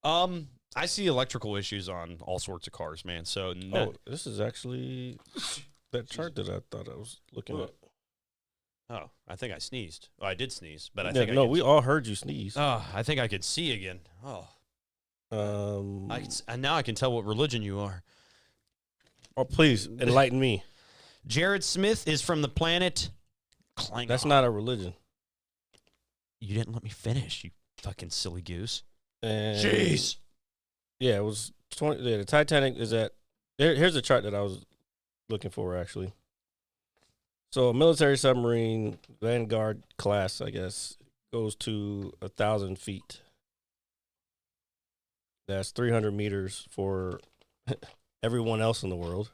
I see electrical issues on all sorts of cars, man. So no.
Oh, this is actually that chart that I thought I was looking at.
Oh, I think I sneezed. Oh, I did sneeze, but
we all heard you sneeze.
Oh, I think I could see again. Oh, now I can tell what religion you are.
Oh, please enlighten me.
Jared Smith is from the planet Klingon.
That's not a religion.
You didn't let me finish, you fucking silly goose.
And
jeez.
Yeah, it was 20. Yeah, the Titanic is at. Here's a chart that I was looking for actually. So a military submarine, Vanguard class, I guess, goes to 1,000 feet. That's 300 meters for everyone else in the world.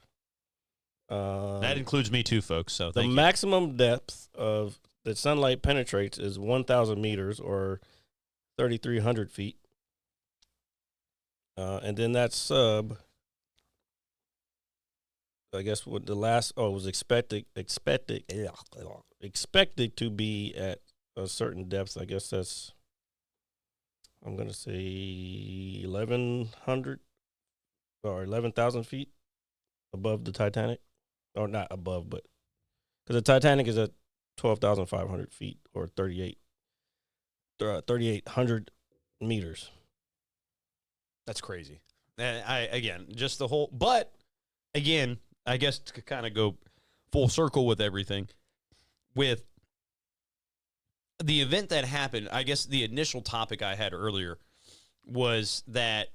That includes me too, folks. So
the maximum depth of that sunlight penetrates is 1,000 meters or 3,300 feet. And then that sub, I guess what the last was expected to be at a certain depth. I guess that's I'm gonna say 1,100 or 11,000 feet above the Titanic, or not above, but because the Titanic is at 12,500 feet or 3,800 meters.
That's crazy. And again, just the whole. But again, I guess to kind of go full circle with everything, with the event that happened, I guess the initial topic I had earlier was that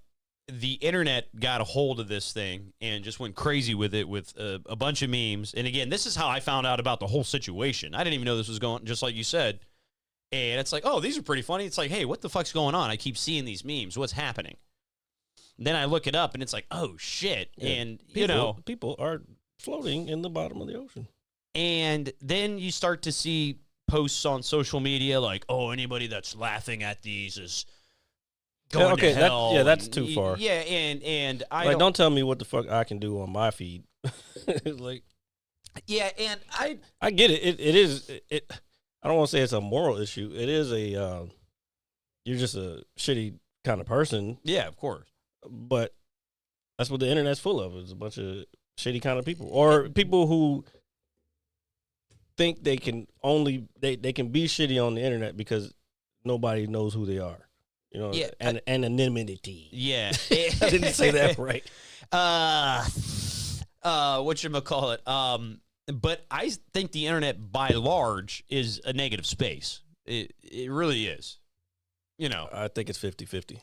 the internet got a hold of this thing and just went crazy with it with a bunch of memes. And again, this is how I found out about the whole situation. I didn't even know this was going, just like you said. And it's like, oh, these are pretty funny. It's like, hey, what the fuck's going on? I keep seeing these memes. What's happening? Then I look it up, and it's like, oh, shit. Yeah. And,
people are floating in the bottom of the ocean.
And then you start to see posts on social media like, oh, anybody that's laughing at these is going to hell.
That's too far.
Yeah, and
I don't tell me what the fuck I can do on my feed. Like,
yeah, and
I get it. It is. I don't want to say it's a moral issue. It is you're just a shitty kind of person.
Yeah, of course.
But that's what the internet's full of. It's a bunch of shitty kind of people, or people who think they can they can be shitty on the internet because nobody knows who they are. You know,
yeah,
and anonymity.
Yeah,
I didn't say that right.
Whatchamacallit? But I think the internet, by large, is a negative space. It really is. You know,
I think it's 50-50.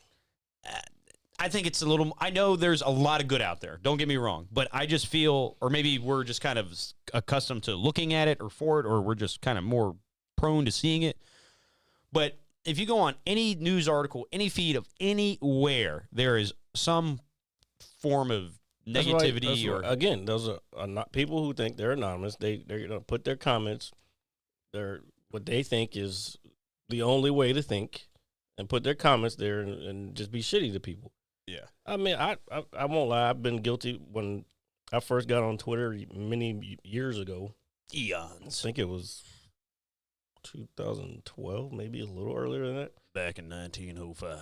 I think it's a little. I know there's a lot of good out there. Don't get me wrong, but I just feel, or maybe we're just kind of accustomed to looking at it or for it, or we're just kind of more prone to seeing it. But if you go on any news article, any feed of anywhere, there is some form of negativity.
Again, those are not people who think they're anonymous. They're going to put their comments, what they think is the only way to think, and put their comments there and just be shitty to people.
Yeah.
I mean, I won't lie. I've been guilty when I first got on Twitter many years ago.
Eons.
I think it was 2012, maybe a little earlier than that.
Back in 1905.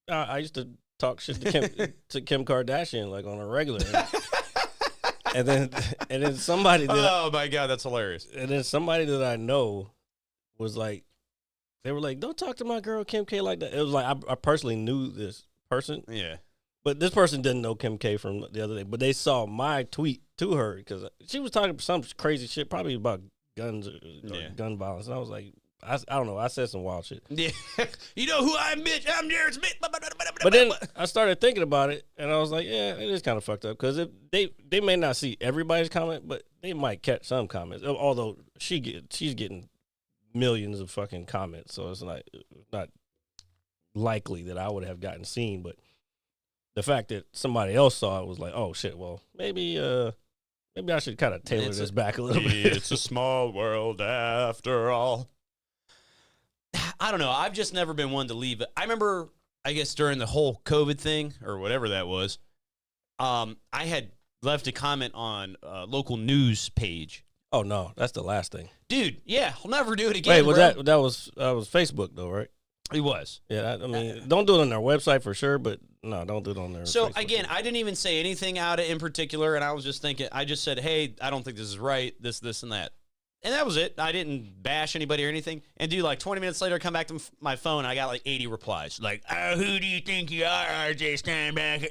I used to talk shit to Kim Kardashian like on a regular. and then somebody
oh my God, that's hilarious.
And then somebody that I know was like, they were like, don't talk to my girl Kim K like that. It was like I personally knew this person.
Yeah.
But this person didn't know Kim K from the other day. But they saw my tweet to her because she was talking some crazy shit, probably about guns or gun violence. And I was like, I don't know. I said some wild shit.
Yeah. You know who I'm, bitch? I'm Jared Smith.
But then I started thinking about it, and I was like, yeah, it is kind of fucked up. Because they may not see everybody's comment, but they might catch some comments. Although she's getting millions of fucking comments, so it's not likely that I would have gotten seen. But the fact that somebody else saw it was like, oh shit, well maybe I should kind of tailor this back a little bit.
It's a small world after all. I don't know. I've just never been one to leave it. I remember, I guess during the whole COVID thing or whatever that was, I had left a comment on a local news page.
Oh no, that's the last thing,
dude. Yeah, I'll never do it again.
Wait, that was Facebook though, right?
It was.
Yeah, I mean, don't do it on their website for sure, but no, don't do it on their.
So
Facebook
again, I didn't even say anything out in particular, and I was just thinking. I just said, "Hey, I don't think this is right. This, and that," and that was it. I didn't bash anybody or anything. And dude, like 20 minutes later, I come back to my phone, and I got like 80 replies, like, "Oh, who do you think you are, RJ Steinback?"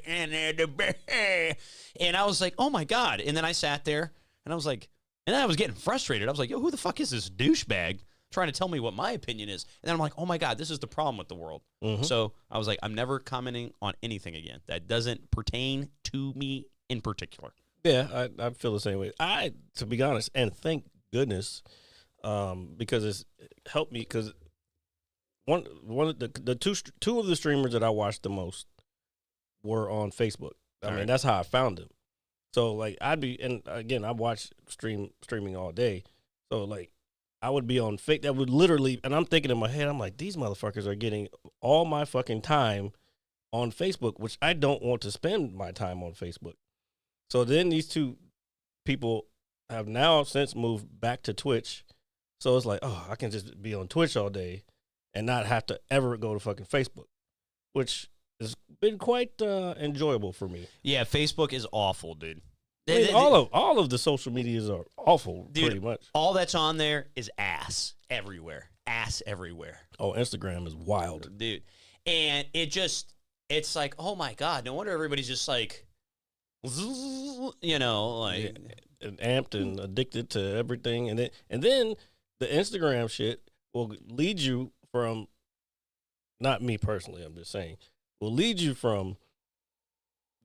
And I was like, "Oh my God!" And then I sat there, and I was like. And then I was getting frustrated. I was like, yo, who the fuck is this douchebag trying to tell me what my opinion is? And then I'm like, oh, my God, this is the problem with the world. Mm-hmm. So I was like, I'm never commenting on anything again. That doesn't pertain to me in particular.
Yeah, I feel the same way. To be honest, and thank goodness, because it's helped me. Because one of the two of the streamers that I watched the most were on Facebook. I mean, that's how I found them. So, like, and again, I watch streaming all day. So, like, I would be on fake. That would literally, and I'm thinking in my head, I'm like, these motherfuckers are getting all my fucking time on Facebook, which I don't want to spend my time on Facebook. So then these two people have now since moved back to Twitch. So it's like, oh, I can just be on Twitch all day. and not have to ever go to fucking Facebook, which has been quite enjoyable for me.
Yeah, Facebook is awful, dude.
I mean, all of the social medias are awful,
Dude,
pretty much.
All that's on there is ass everywhere. Ass everywhere.
Oh, Instagram is wild.
Dude. And it's like, oh my God, no wonder everybody's just like, you know, like.
And amped and addicted to everything. And then the Instagram shit will lead you from, not me personally, I'm just saying, will lead you from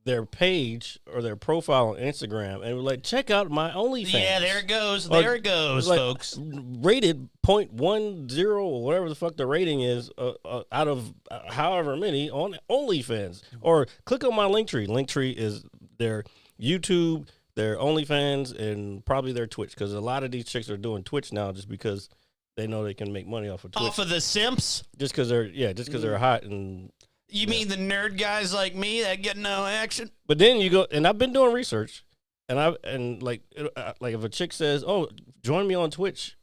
their page or their profile on Instagram and we're like, check out my OnlyFans.
Yeah, there it goes.
Like,
there it goes,
like,
folks.
Rated 0.10 or whatever the fuck the rating is out of however many on OnlyFans. Or click on my Linktree. Linktree is their YouTube, their OnlyFans, and probably their Twitch. Because a lot of these chicks are doing Twitch now just because they know they can make money off of Twitch.
Off of the simps?
Just because they're hot and...
You mean the nerd guys like me that get no action?
But then you go, and I've been doing research, and like if a chick says, "Oh, join me on Twitch,"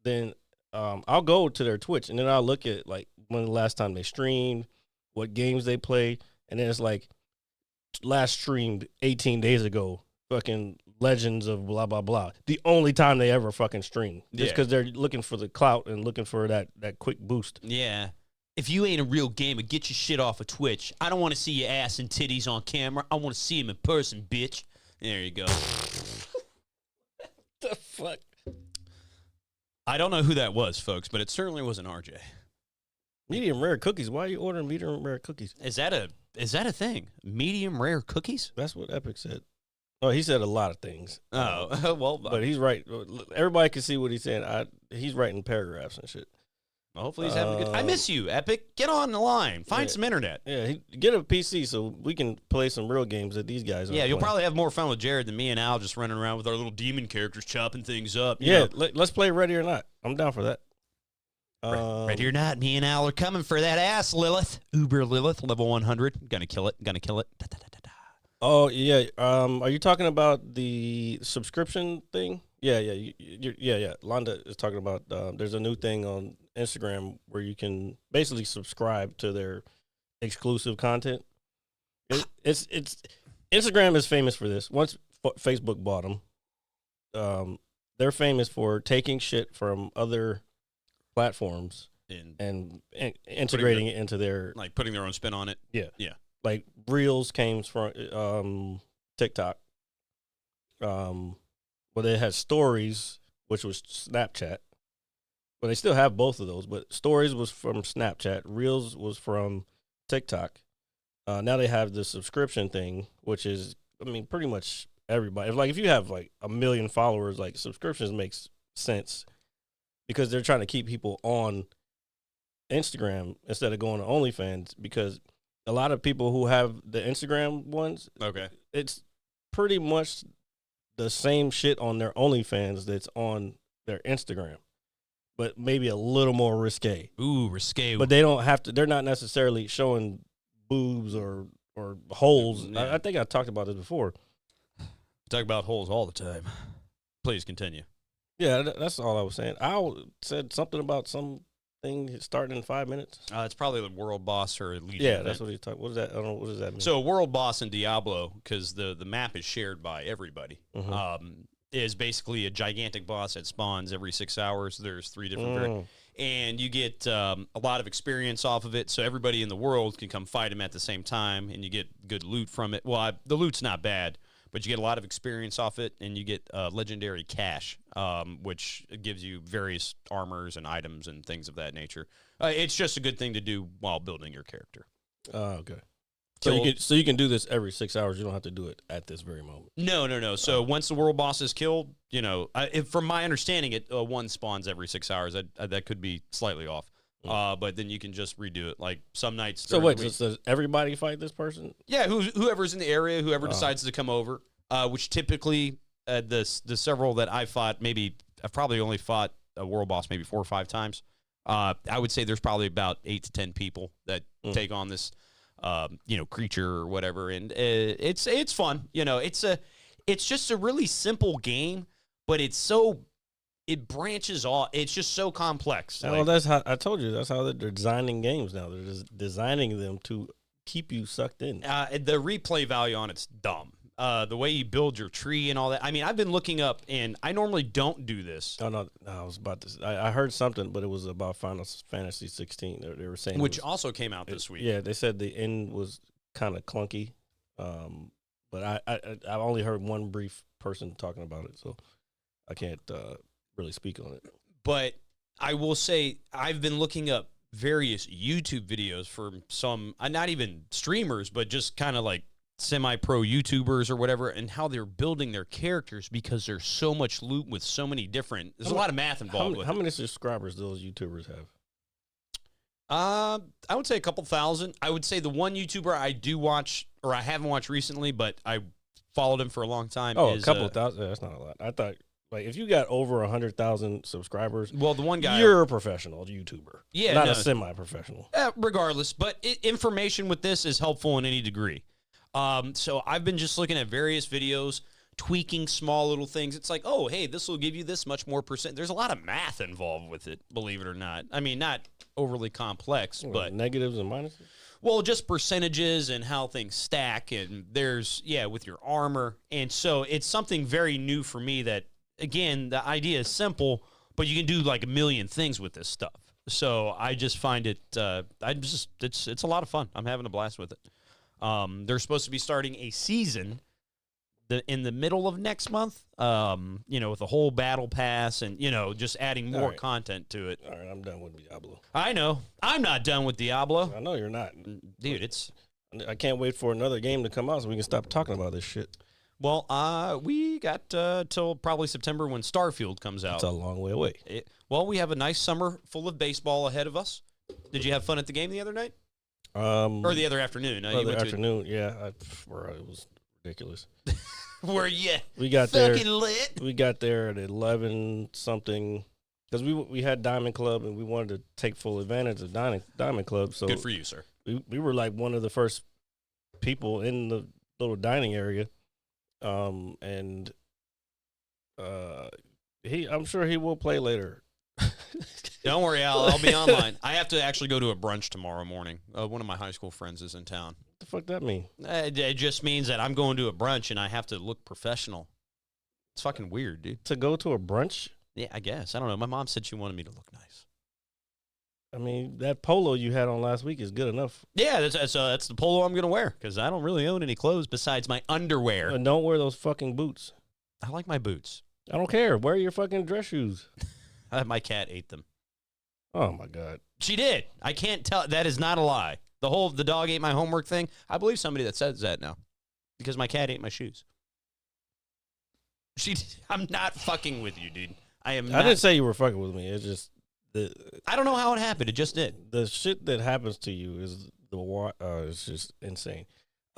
then I'll go to their Twitch, and then I'll look at like when the last time they streamed, what games they play, and then it's like last streamed 18 days ago, fucking Legends of blah blah blah. The only time they ever fucking stream, just because they're looking for the clout and looking for that quick boost.
Yeah. If you ain't a real gamer, get your shit off of Twitch. I don't want to see your ass and titties on camera. I want to see them in person, bitch. There you go.
The fuck?
I don't know who that was, folks, but it certainly wasn't RJ.
Medium rare cookies. Why are you ordering medium rare cookies?
Is that a thing? Medium rare cookies?
That's what Epic said. Oh, he said a lot of things.
Oh, well,
but he's right. Everybody can see what he's saying. He's writing paragraphs and shit.
Hopefully he's having a good. I miss you, Epic. Get on the line. Find some internet.
Yeah, get a PC so we can play some real games that these guys are.
Yeah, you'll
playing.
probably have more fun with Jared than me and Al just running around with our little demon characters chopping things up.
Yeah, let's play Ready or Not. I'm down for that.
Ready or Not, me and Al are coming for that ass, Lilith. Uber Lilith, level 100. Gonna kill it. Gonna kill it. Da, da, da, da, da.
Oh, yeah. Are you talking about the subscription thing? Yeah. Yeah. Londa is talking about there's a new thing on Instagram where you can basically subscribe to their exclusive content. It's Instagram is famous for this. Once Facebook bought them, they're famous for taking shit from other platforms and integrating it into their,
like putting their own spin on it.
Yeah.
Like
Reels came from TikTok. But it has Stories, which was Snapchat. But they still have both of those. But Stories was from Snapchat. Reels was from TikTok. Now they have the subscription thing, which is, I mean, pretty much everybody. If you have like 1 million followers, like subscriptions makes sense because they're trying to keep people on Instagram instead of going to OnlyFans, because a lot of people who have the Instagram ones,
okay,
it's pretty much the same shit on their OnlyFans that's on their Instagram, but maybe a little more risque.
Ooh, risque.
But they don't have to. They're not necessarily showing boobs or holes.
Yeah.
I think I talked about this before.
Talk about holes all the time. Please continue.
Yeah, that's all I was saying. I said something about something starting in 5 minutes.
It's probably the world boss or Legion.
Yeah,
event.
that's what he's talking. What is that? I don't know. What does that mean?
So a world boss in Diablo, because the map is shared by everybody, is basically a gigantic boss that spawns every 6 hours. There's 3 different and you get a lot of experience off of it, so everybody in the world can come fight him at the same time, and you get good loot from it. Well, the loot's not bad, but you get a lot of experience off it, and you get legendary cash, which gives you various armors and items and things of that nature. It's just a good thing to do while building your character.
Okay. So you can do this every 6 hours. You don't have to do it at this very moment.
No. So once the world boss is killed, from my understanding, one spawns every 6 hours. That could be slightly off. But then you can just redo it. Like some nights.
So wait, does everybody fight this person?
Yeah, whoever's in the area, whoever decides to come over. Which typically the several that I fought, maybe I've probably only fought a world boss maybe 4 or 5 times. I would say there's probably about 8 to 10 people that take on this. Creature or whatever, and it's fun. It's just a really simple game, but it's so it branches off. It's just so complex.
Well, that's how I told you. That's how they're designing games now. They're just designing them to keep you sucked in.
The replay value on it's dumb. The way you build your tree and all that. I mean, I've been looking up, and I normally don't do this.
Oh, no, I was about to. I heard something, but it was about Final Fantasy 16. They were saying,
which also came out this week.
Yeah, they said the end was kind of clunky, but I've only heard one brief person talking about it, so I can't really speak on it.
But I will say I've been looking up various YouTube videos from some, not even streamers, but just kind of like semi-pro YouTubers or whatever, and how they're building their characters because there's so much loot with so many different. There's a lot of math involved with it.
How many subscribers do those YouTubers have?
I would say a couple thousand. I would say the one YouTuber I do watch, or I haven't watched recently, but I followed him for a long time.
Oh,
is,
a couple thousand. That's not a lot. I thought, like, if you got over 100,000 subscribers,
well, the one guy,
you're a professional YouTuber.
Yeah,
not a semi-professional.
Regardless, but information with this is helpful in any degree. So I've been just looking at various videos, tweaking small little things. It's like, oh, hey, this will give you this much more percent. There's a lot of math involved with it, believe it or not. I mean, not overly complex, but
negatives and minuses.
Well, just percentages and how things stack, and there's with your armor, and so it's something very new for me. That again, the idea is simple, but you can do like a million things with this stuff. So I just find it, it's a lot of fun. I'm having a blast with it. They're supposed to be starting a season in the middle of next month, with a whole battle pass and, just adding more content to it.
All right, I'm done with Diablo.
I know. I'm not done with Diablo.
I know you're not.
Dude,
I can't wait for another game to come out so we can stop talking about this shit.
Well, we got till probably September when Starfield comes out.
It's a long way away.
We have a nice summer full of baseball ahead of us. Did you have fun at the game the other night? Or the other afternoon?
It was ridiculous.
Were you?
We got
fucking
there.
Lit.
We got there at 11 something because we had Diamond Club and we wanted to take full advantage of Diamond Club. So
good for you, sir.
We were like one of the first people in the little dining area, I'm sure he will play later.
Don't worry, I'll be online. I have to actually go to a brunch tomorrow morning. One of my high school friends is in town.
What the fuck that mean?
It just means that I'm going to a brunch and I have to look professional. It's fucking weird, dude.
To go to a brunch?
Yeah, I guess. I don't know. My mom said she wanted me to look nice.
I mean, that polo you had on last week is good enough.
Yeah, that's the polo I'm going to wear because I don't really own any clothes besides my underwear.
And don't wear those fucking boots.
I like my boots.
I don't care. Wear your fucking dress shoes.
My cat ate them.
Oh, my God.
She did. I can't tell. That is not a lie. The dog ate my homework thing. I believe somebody that says that now because my cat ate my shoes. I'm not fucking with you, dude. I am.
I didn't say you were fucking with me. It's just
I don't know how it happened. It just did.
The shit that happens to you is it's just insane.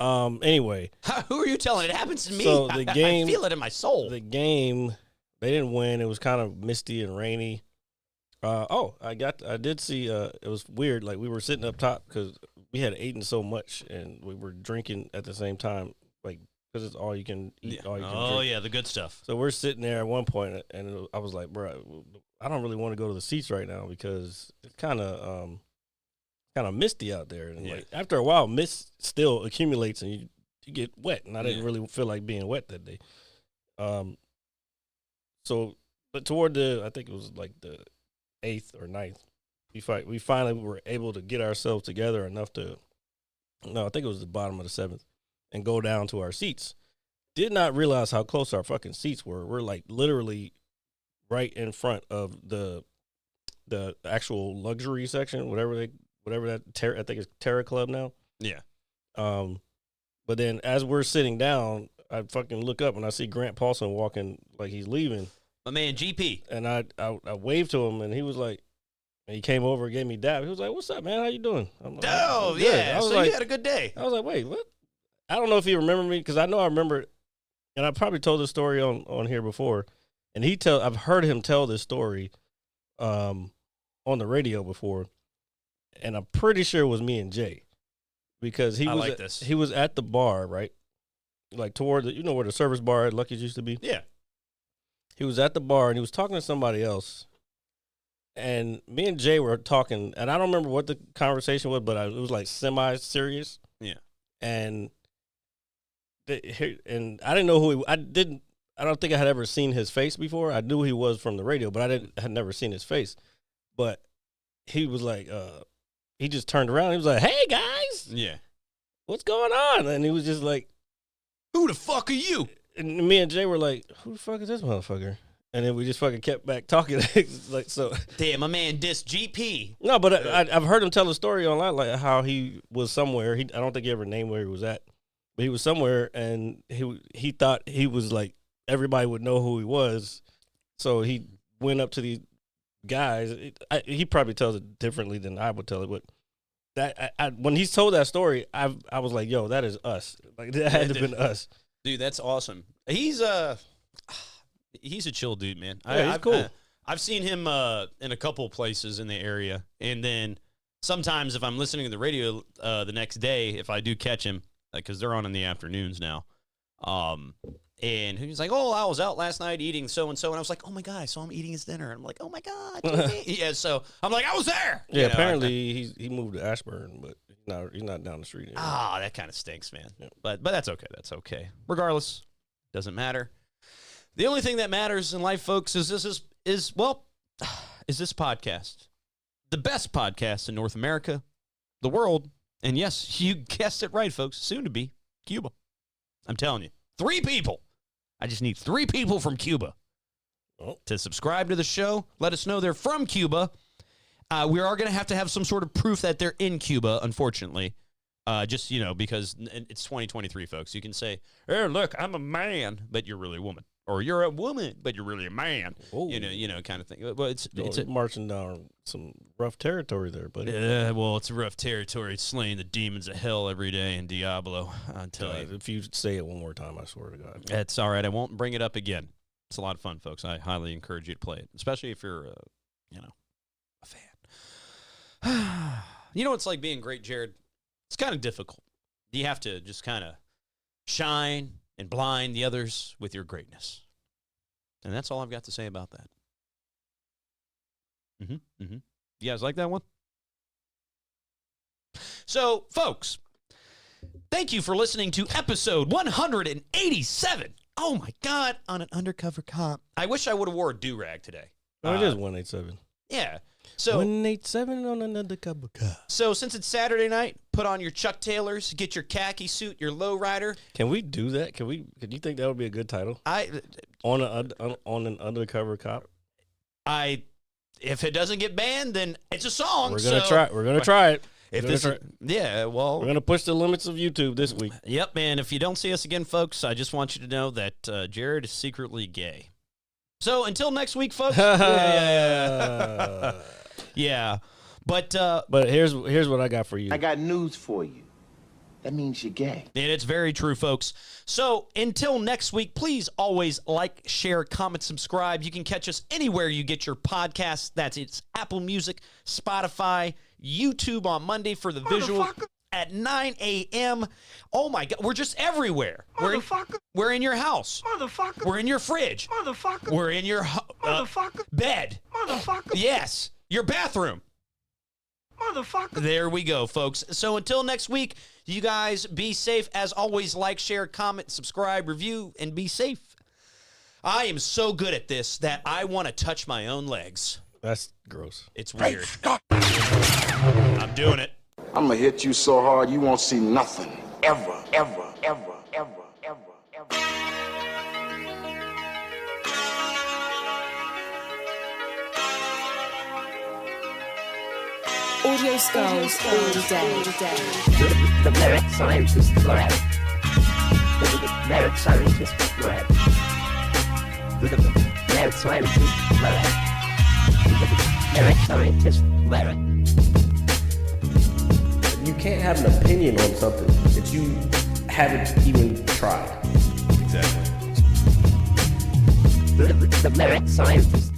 Anyway,
who are you telling? It happens to me.
So the game,
I feel it in my soul.
The game, they didn't win. It was kind of misty and rainy. I did see. It was weird. Like we were sitting up top because we had eaten so much and we were drinking at the same time. Like because it's all you can eat.
Yeah.
All you can
Oh
drink.
yeah, the good stuff.
So we're sitting there at one point, and I was like, bro, I don't really want to go to the seats right now because it's kind of misty out there. And like after a while, mist still accumulates and you get wet. And I didn't really feel like being wet that day. So, but toward I think it was like the 8th or 9th, we finally were able to get ourselves together enough to, I think it was the bottom of the 7th, and go down to our seats. Did not realize how close our fucking seats were. We're like literally right in front of the actual luxury section, whatever that I think it's Terra Club now.
Yeah.
But then as we're sitting down, I fucking look up and I see Grant Paulson walking like he's leaving.
My man GP.
And I waved to him and he was like, and he came over and gave me dab. He was like, "What's up, man? How you doing?" I'm like,
"Oh,
good."
yeah." So
like,
you had a good day.
I was like, "Wait, what?" I don't know if he remembered me because I know I remember it. And I probably told this story on here before. And I've heard him tell this story on the radio before. And I'm pretty sure it was me and Jay. Because he was at the bar, right? Like toward where the service bar at Lucky's used to be?
Yeah.
He was at the bar and he was talking to somebody else. And me and Jay were talking, and I don't remember what the conversation was, but it was like semi-serious.
Yeah.
And I didn't know who I don't think I had ever seen his face before. I knew he was from the radio, but I had never seen his face. But he was like, he just turned around. He was like, "Hey guys,
Yeah.
what's going on?" And he was just like,
Who the fuck are you?
and me and Jay were like, "Who the fuck is this motherfucker?" And then we just fucking kept back talking. Like, so.
Damn, my man dissed GP.
No, but I've heard him tell a story online, like how he was somewhere. I don't think he ever named where he was at, but he was somewhere, and he thought he was like everybody would know who he was, so he went up to these guys. He probably tells it differently than I would tell it, but that when he told that story, I was like, "Yo, that is us." Like that had to have been us,
Dude, that's awesome. He's a chill dude, man.
Yeah, he's cool.
I've seen him in a couple places in the area, and then sometimes if I'm listening to the radio the next day, if I do catch him, because they're on in the afternoons now, and he's like, "Oh, I was out last night eating so and so," and I was like, "Oh my god, I saw him eating his dinner," and I'm like, "Oh my god, yeah." So I'm like, "I was there."
Yeah, apparently he moved to Ashburn, but he's not down the street anymore.
That kind of stinks, man. Yeah. But that's okay. That's okay. Regardless, doesn't matter. The only thing that matters in life, folks, is this podcast. The best podcast in North America, the world, and yes, you guessed it right, folks, soon to be Cuba. I'm telling you. 3 people. I just need 3 people from Cuba to subscribe to the show. Let us know they're from Cuba. We are going to have some sort of proof that they're in Cuba, unfortunately. Just, because it's 2023, folks. You can say, "Hey, look, I'm a man," but you're really a woman. Or you're a woman, but you're really a man.
Ooh.
Kind of thing. Well, it's
marching down some rough territory there, buddy.
Well, it's a rough territory. It's slaying the demons of hell every day in Diablo. I tell you.
If you say it one more time, I swear to God.
That's all right. I won't bring it up again. It's a lot of fun, folks. I highly encourage you to play it, especially if you're, a fan. You know what it's like being great, Jared? It's kind of difficult. You have to just kind of shine and blind the others with your greatness. And that's all I've got to say about that. You guys like that one? So, folks, thank you for listening to episode 187. Oh, my God, on An Undercover Cop. I wish I would have wore a do-rag today.
Oh, it is 187.
Yeah. So
187 on An Undercover Cop.
So since it's Saturday night, put on your Chuck Taylors, get your khaki suit, your lowrider.
Can we do that? Could you think that would be a good title? On an Undercover Cop.
If it doesn't get banned, then it's a song.
We're gonna try. We're gonna try it.
Well,
we're gonna push the limits of YouTube this week.
Yep, man. If you don't see us again, folks, I just want you to know that Jared is secretly gay. So until next week, folks. Yeah. But
here's what I got for you.
I got news for you. That means you're gay.
And it's very true, folks. So until next week, please always like, share, comment, subscribe. You can catch us anywhere you get your podcasts. It's Apple Music, Spotify, YouTube on Monday for the visual at 9 a.m. Oh, my God. We're just everywhere. We're in your house. We're in your fridge. We're in your bed. Yes. Your bathroom. There we go, folks. So until next week, you guys be safe. As always, like, share, comment, subscribe, review, and be safe. I am so good at this that I want to touch my own legs.
That's gross.
It's weird. I'm doing it.
I'm gonna hit you so hard you won't see nothing. Ever, ever, ever, ever, ever, ever.
Audio skulls all day.
The merit scientist lab. The merit scientist lab. The merit scientist lab. The merit scientist lab.
You can't have an opinion on something that you haven't even tried.
Exactly.
The merit scientist